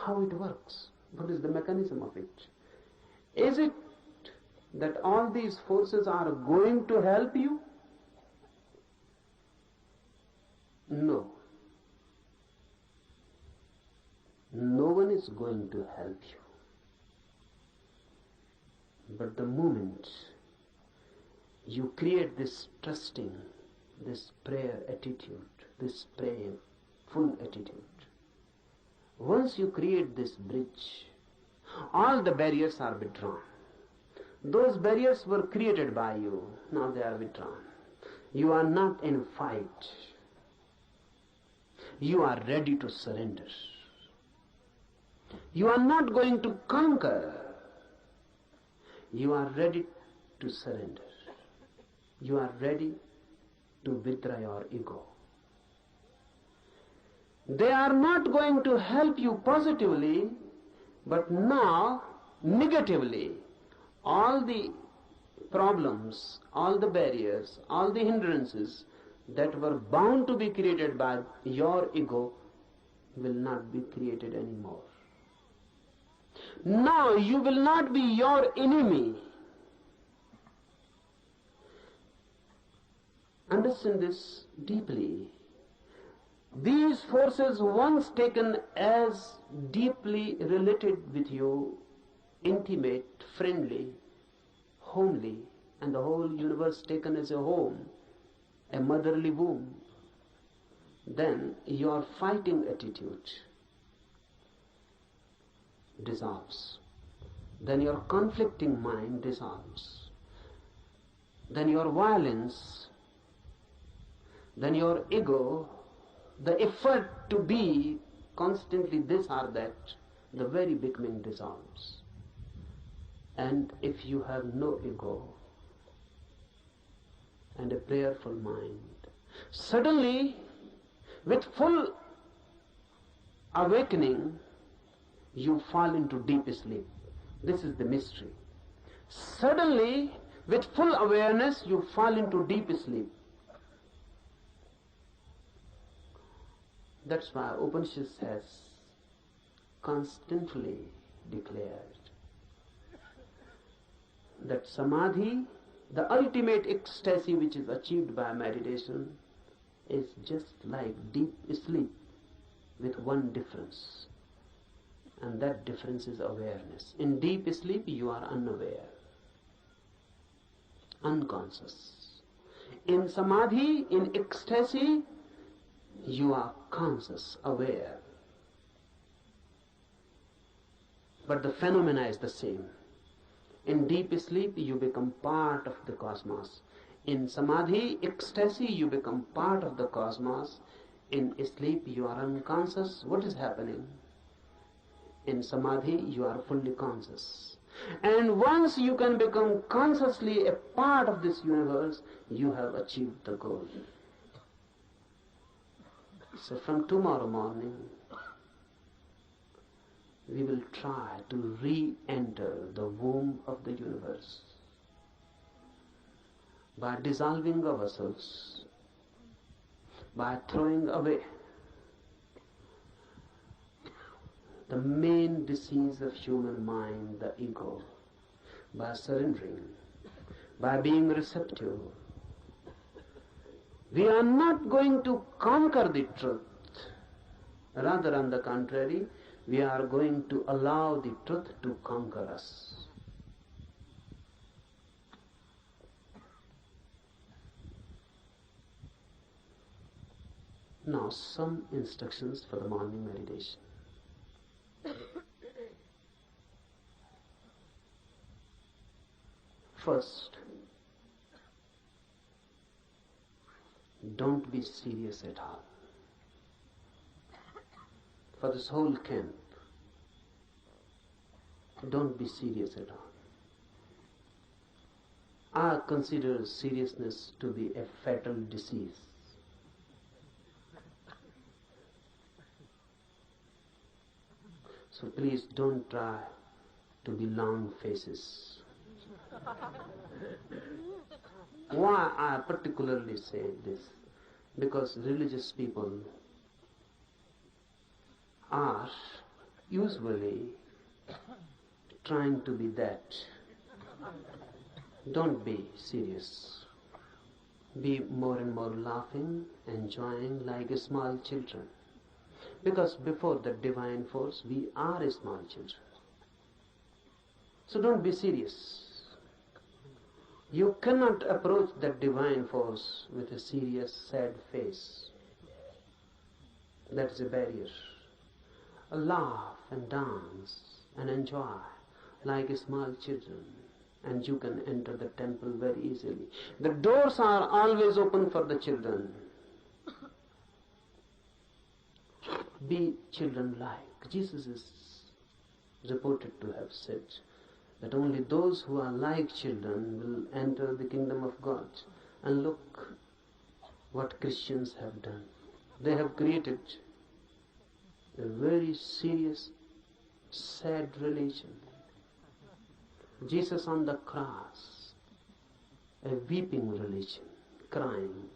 How it works? What is the mechanism of it? Is it that all these forces are going to help you? No. No one is going to help you. But the moment you create this trusting, this prayer attitude, this prayerful attitude, once you create this bridge, all the barriers are withdrawn. Those barriers were created by you, now they are withdrawn. You are not in fight. You are ready to surrender. You are not going to conquer. You are ready to surrender. You are ready to withdraw your ego. They are not going to help you positively, but now negatively. All the problems, all the barriers, all the hindrances that were bound to be created by your ego will not be created anymore. Now you will not be your enemy. Understand this deeply. These forces, once taken as deeply related with you, intimate, friendly, homely, and the whole universe taken as a home, a motherly womb, then your fighting attitude dissolves. Then your conflicting mind dissolves. Then your violence, then your ego, the effort to be constantly this or that, the very beginning dissolves. And if you have no ego and a prayerful mind, suddenly, with full awakening, you fall into deep sleep. This is the mystery. Suddenly, with full awareness, you fall into deep sleep. That's why Upanishads has constantly declared that samadhi, the ultimate ecstasy which is achieved by meditation, is just like deep sleep with one difference. And that difference is awareness. In deep sleep you are unaware, unconscious. In samadhi, in ecstasy, you are conscious, aware. But the phenomena is the same. In deep sleep you become part of the cosmos. In samadhi, ecstasy, you become part of the cosmos. In sleep you are unconscious. What is happening? In samadhi you are fully conscious. And once you can become consciously a part of this universe, you have achieved the goal. So from tomorrow morning, we will try to re-enter the womb of the universe by dissolving ourselves, by throwing away the main disease of human mind, the ego, by surrendering, by being receptive. We are not going to conquer the truth. Rather, on the contrary, we are going to allow the truth to conquer us. Now, some instructions for the morning meditation. First, don't be serious at all. For this whole camp, don't be serious at all. I consider seriousness to be a fatal disease. So please don't try to be long faces. Why I particularly say this? Because religious people are usually trying to be that. Don't be serious. Be more and more laughing, enjoying like small children. Because before the divine force, we are small children. So don't be serious. You cannot approach that divine force with a serious, sad face. That is a barrier. Laugh and dance and enjoy like small children, and you can enter the temple very easily. The doors are always open for the children. Be children-like. Jesus is reported to have said that only those who are like children will enter the kingdom of God. And look, what Christians have done. They have created a very serious, sad religion. Jesus on the cross, a weeping religion, crying.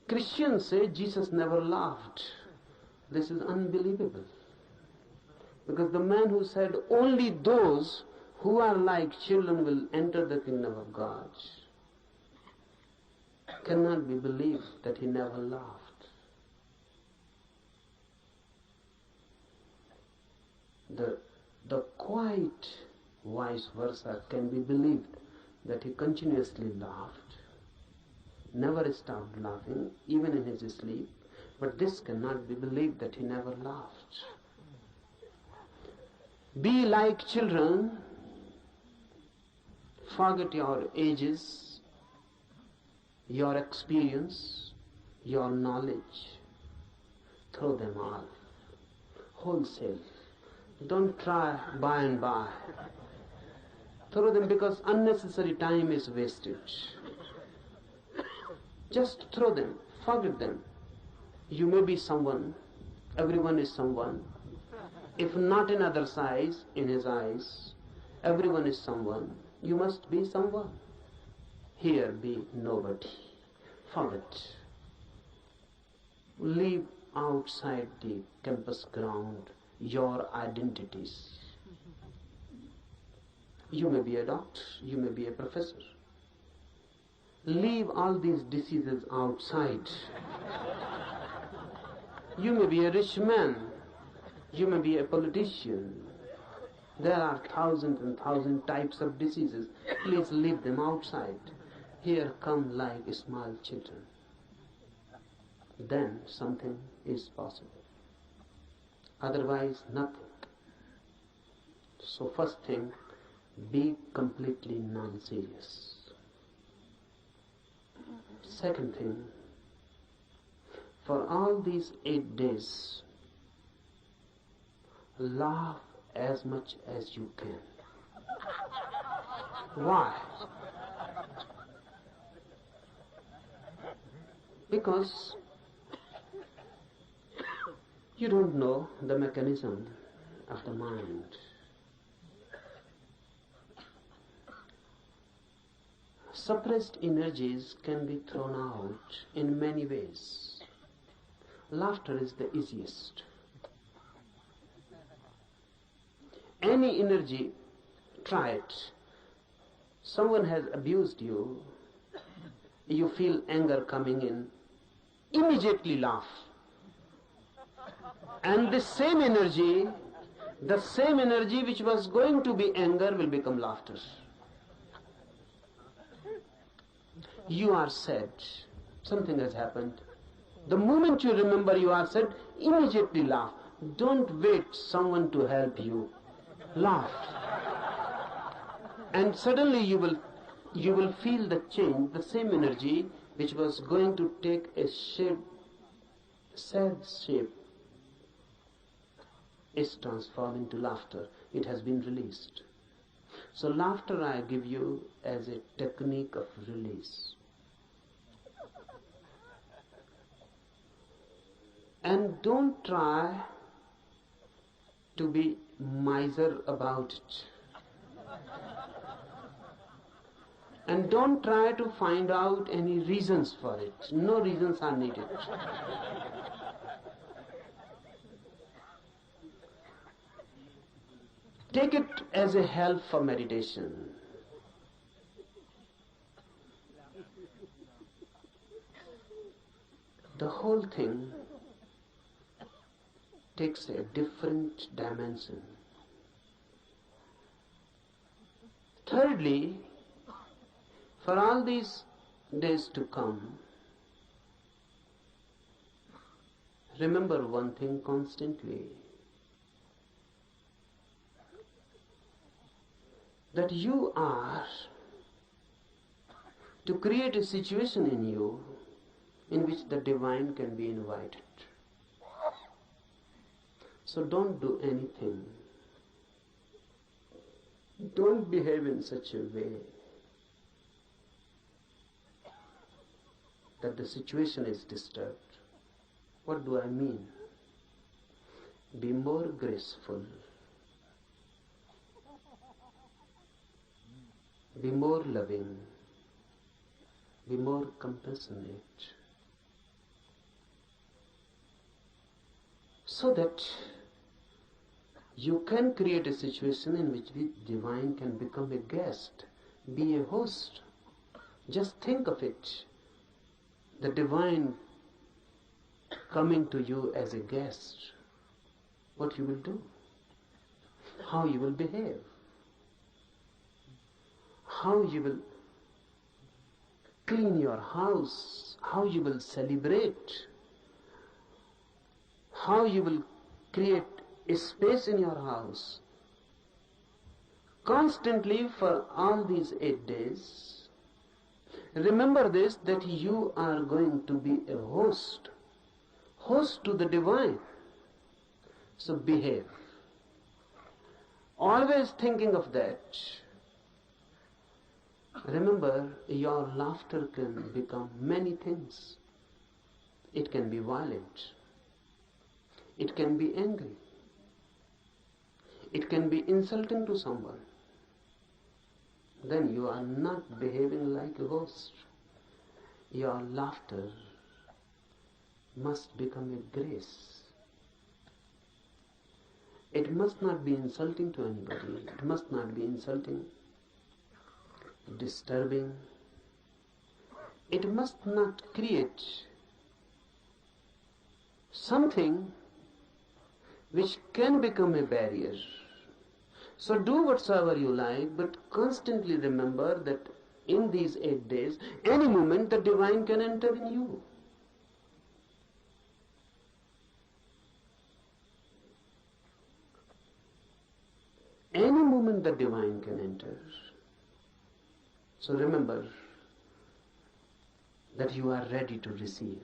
Christians say Jesus never laughed. This is unbelievable. Because the man who said only those who are like children will enter the kingdom of God cannot be believed that he never laughed. The quite vice versa can be believed, that he continuously laughed, never stopped laughing, even in his sleep, but this cannot be believed that he never laughed. Be like children, forget your ages, your experience, your knowledge, throw them all, wholesale. Don't try by and by. Throw them, because unnecessary time is wasted. Just throw them, forget them. You may be someone, everyone is someone. If not in others' eyes, in his eyes, everyone is someone. You must be someone. Here be nobody. Forget. Leave outside the campus ground your identities. You may be a doctor, you may be a professor. Leave all these diseases outside. You may be a rich man, you may be a politician. There are thousands and thousands types of diseases. Please leave them outside. Here come like small children. Then something is possible. Otherwise, nothing. So first thing, be completely non-serious. Second thing, for all these 8 days, laugh as much as you can. Why? Because you don't know the mechanism of the mind. Suppressed energies can be thrown out in many ways. Laughter is the easiest. Any energy, try it. Someone has abused you, you feel anger coming in, immediately laugh. And the same energy which was going to be anger will become laughter. You are sad, something has happened. The moment you remember you are sad, immediately laugh. Don't wait someone to help you. Laugh. And suddenly you will feel the change, the same energy which was going to take a shape, sad shape, is transformed into laughter. It has been released. So laughter I give you as a technique of release. And don't try to be miser about it. And don't try to find out any reasons for it. No reasons are needed. Take it as a help for meditation. The whole thing takes a different dimension. Thirdly, for all these days to come, remember one thing constantly, that you are to create a situation in you in which the divine can be invited. So don't do anything. Don't behave in such a way that the situation is disturbed. What do I mean? Be more graceful. Be more loving. Be more compassionate. So that you can create a situation in which the divine can become a guest, be a host. Just think of it. The divine coming to you as a guest. What you will do? How you will behave? How you will clean your house? How you will celebrate? How you will create a space in your house? Constantly for all these 8 days, remember this, that you are going to be a host to the divine. So behave. Always thinking of that. Remember, your laughter can become many things. It can be violent. It can be angry. It can be insulting to someone. Then you are not behaving like a host. Your laughter must become a grace. It must not be insulting to anybody. It must not be insulting, disturbing. It must not create something which can become a barrier. So do whatsoever you like, but constantly remember that in these 8 days, any moment the divine can enter in you. Any moment the divine can enter. So remember that you are ready to receive.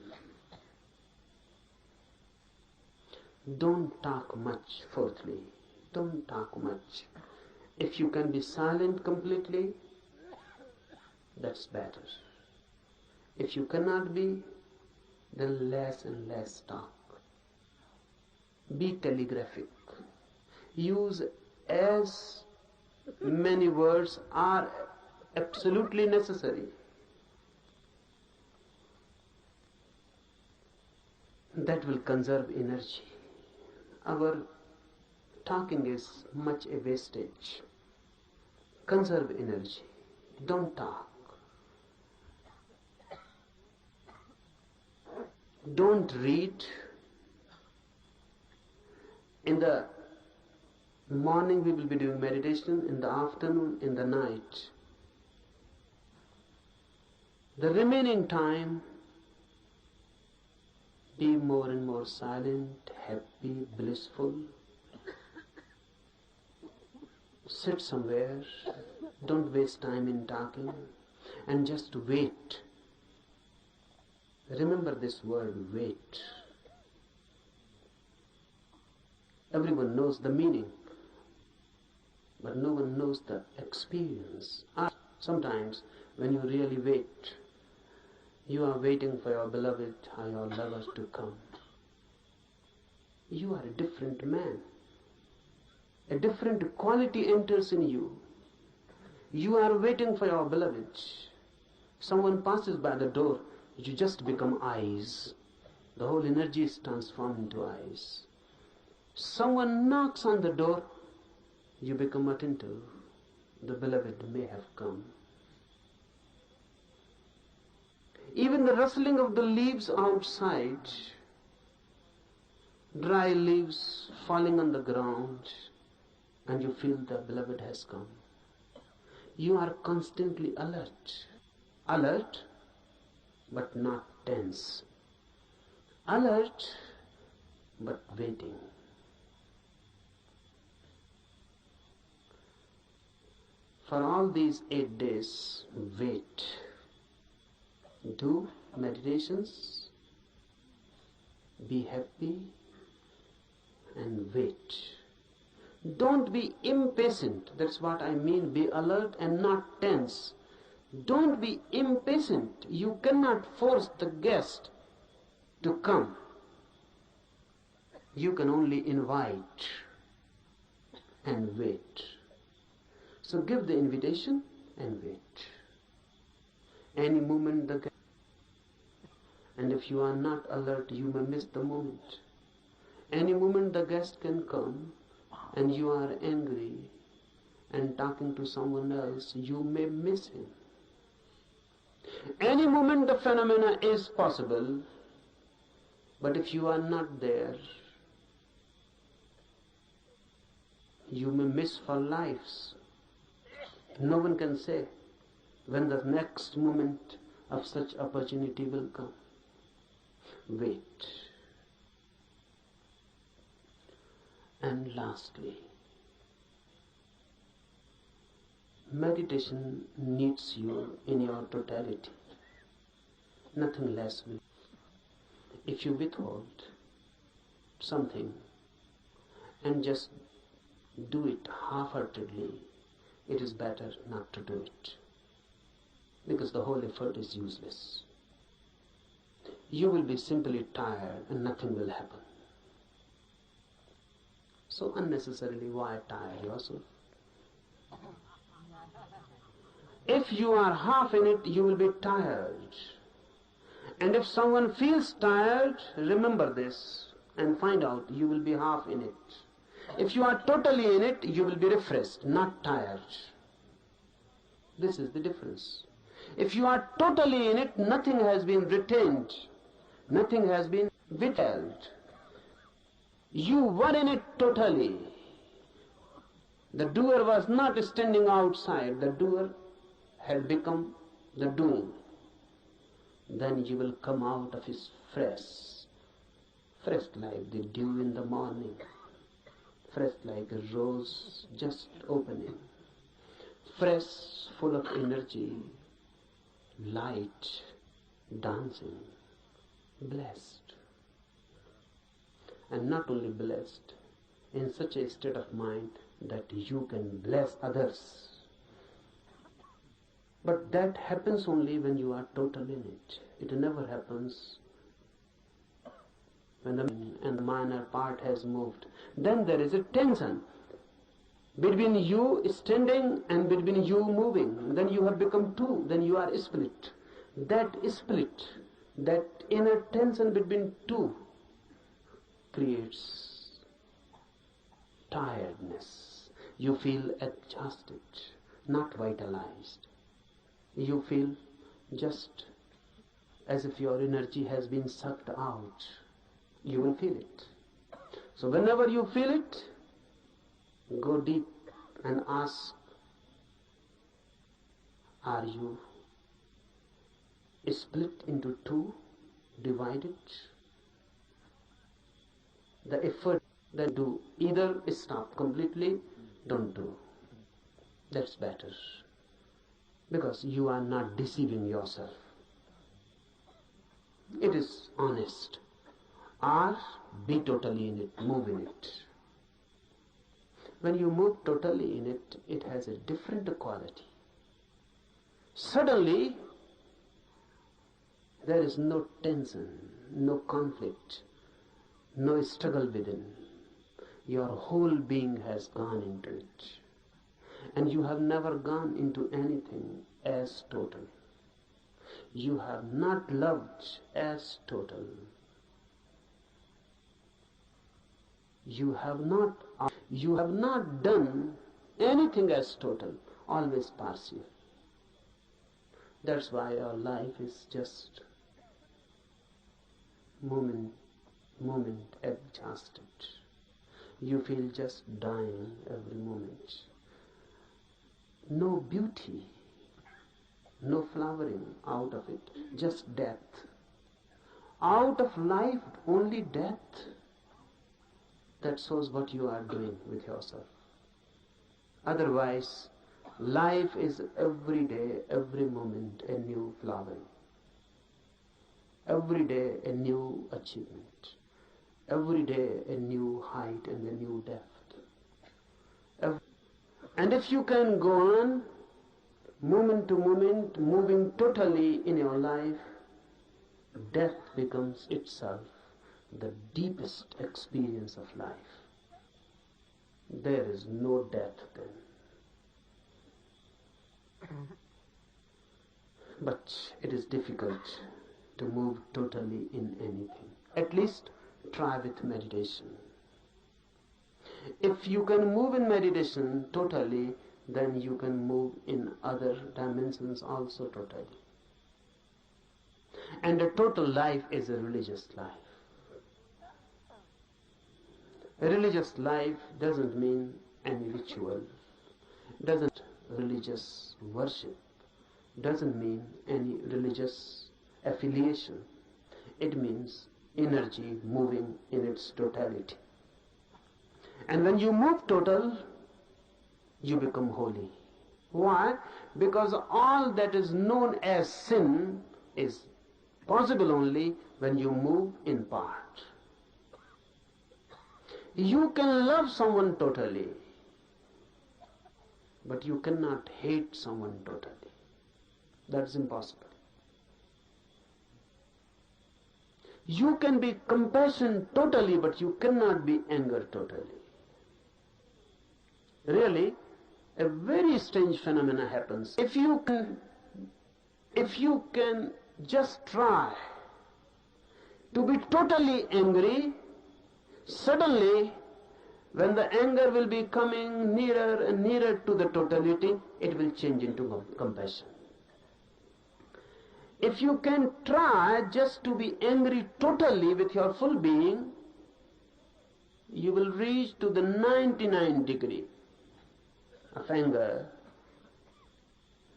Don't talk much, fourthly. Don't talk much. If you can be silent completely, that's better. If you cannot be, then less and less talk. Be telegraphic. Use as many words are absolutely necessary. That will conserve energy. Our talking is much a wastage. Conserve energy. Don't talk. Don't read. In the morning we will be doing meditation, in the afternoon, in the night. The remaining time, be more and more silent, happy, blissful. Sit somewhere, don't waste time in talking, and just wait. Remember this word, wait. Everyone knows the meaning, but no one knows the experience. Sometimes when you really wait, you are waiting for your beloved or your lover to come. You are a different man. A different quality enters in you. You are waiting for your beloved. Someone passes by the door, you just become eyes. The whole energy is transformed into eyes. Someone knocks on the door, you become attentive. The beloved may have come. Even the rustling of the leaves outside, dry leaves falling on the ground, and you feel the beloved has come. You are constantly alert. Alert, but not tense. Alert, but waiting. For all these 8 days, wait. Do meditations, be happy, and wait. Don't be impatient. That's what I mean. Be alert and not tense. Don't be impatient. You cannot force the guest to come. You can only invite and wait. So give the invitation and wait. Any moment the guest, and if you are not alert, you may miss the moment. Any moment the guest can come, and you are angry and talking to someone else, you may miss him. Any moment the phenomena is possible, but if you are not there, you may miss for lives. No one can say when the next moment of such opportunity will come. Wait. And lastly, meditation needs you in your totality, nothing less. If you withhold something and just do it half-heartedly, it is better not to do it, because the whole effort is useless. You will be simply tired and nothing will happen. So unnecessarily, why tire yourself? If you are half in it, you will be tired. And if someone feels tired, remember this and find out you will be half in it. If you are totally in it, you will be refreshed, not tired. This is the difference. If you are totally in it, nothing has been retained, nothing has been withheld. You were in it totally. The doer was not standing outside, the doer had become the doing. Then you will come out of his fresh like the dew in the morning, fresh like a rose just opening, fresh, full of energy, light, dancing, blessed. And not only blessed, in such a state of mind that you can bless others. But that happens only when you are total in it. It never happens when the minor part has moved. Then there is a tension between you standing and between you moving. Then you have become two. Then you are split. That split, that inner tension between two, creates tiredness. You feel exhausted, not vitalized. You feel just as if your energy has been sucked out. You will feel it. So whenever you feel it, go deep and ask, are you split into two, divided? The effort that do, either stop completely, don't do. That's better, because you are not deceiving yourself. It is honest. Or be totally in it, move in it. When you move totally in it, it has a different quality. Suddenly, there is no tension, no conflict, no struggle within. Your whole being has gone into it. And you have never gone into anything as total. You have not loved as total. You have not done anything as total, always partial. That's why your life is just moment exhausted. You feel just dying every moment. No beauty, no flowering out of it, just death. Out of life, only death. That shows what you are doing with yourself. Otherwise, life is every day, every moment a new flowering. Every day a new achievement. Every day a new height and a new depth. And if you can go on moment to moment, moving totally in your life, death becomes itself the deepest experience of life. There is no death then. But it is difficult to move totally in anything. At least try with meditation. If you can move in meditation totally, then you can move in other dimensions also totally. And a total life is a religious life. A religious life doesn't mean any ritual, doesn't religious worship, doesn't mean any religious affiliation. It means energy moving in its totality. And when you move total, you become holy. Why? Because all that is known as sin is possible only when you move in part. You can love someone totally, but you cannot hate someone totally. That's impossible. You can be compassionate totally, but you cannot be anger totally. Really, a very strange phenomena happens. If you can just try to be totally angry, suddenly when the anger will be coming nearer and nearer to the totality, it will change into compassion. If you can try just to be angry totally with your full being, you will reach to the 99 degree of anger.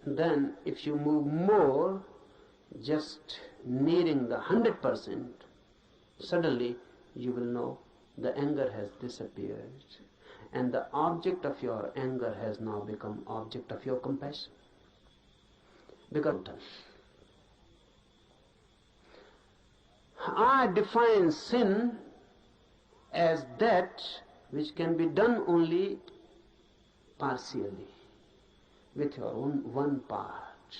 Then if you move more, just nearing the 100%, suddenly you will know the anger has disappeared, and the object of your anger has now become object of your compassion. Because I define sin as that which can be done only partially, with your own one part.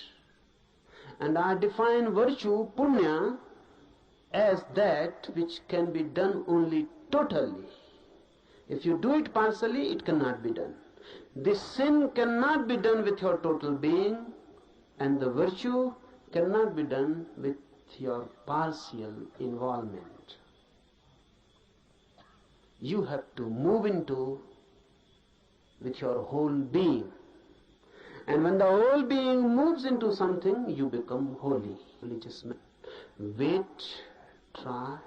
And I define virtue, punya, as that which can be done only totally. If you do it partially, it cannot be done. This sin cannot be done with your total being, and the virtue cannot be done with your partial involvement. You have to move into with your whole being. And when the whole being moves into something, you become holy. Religious man. Wait, try,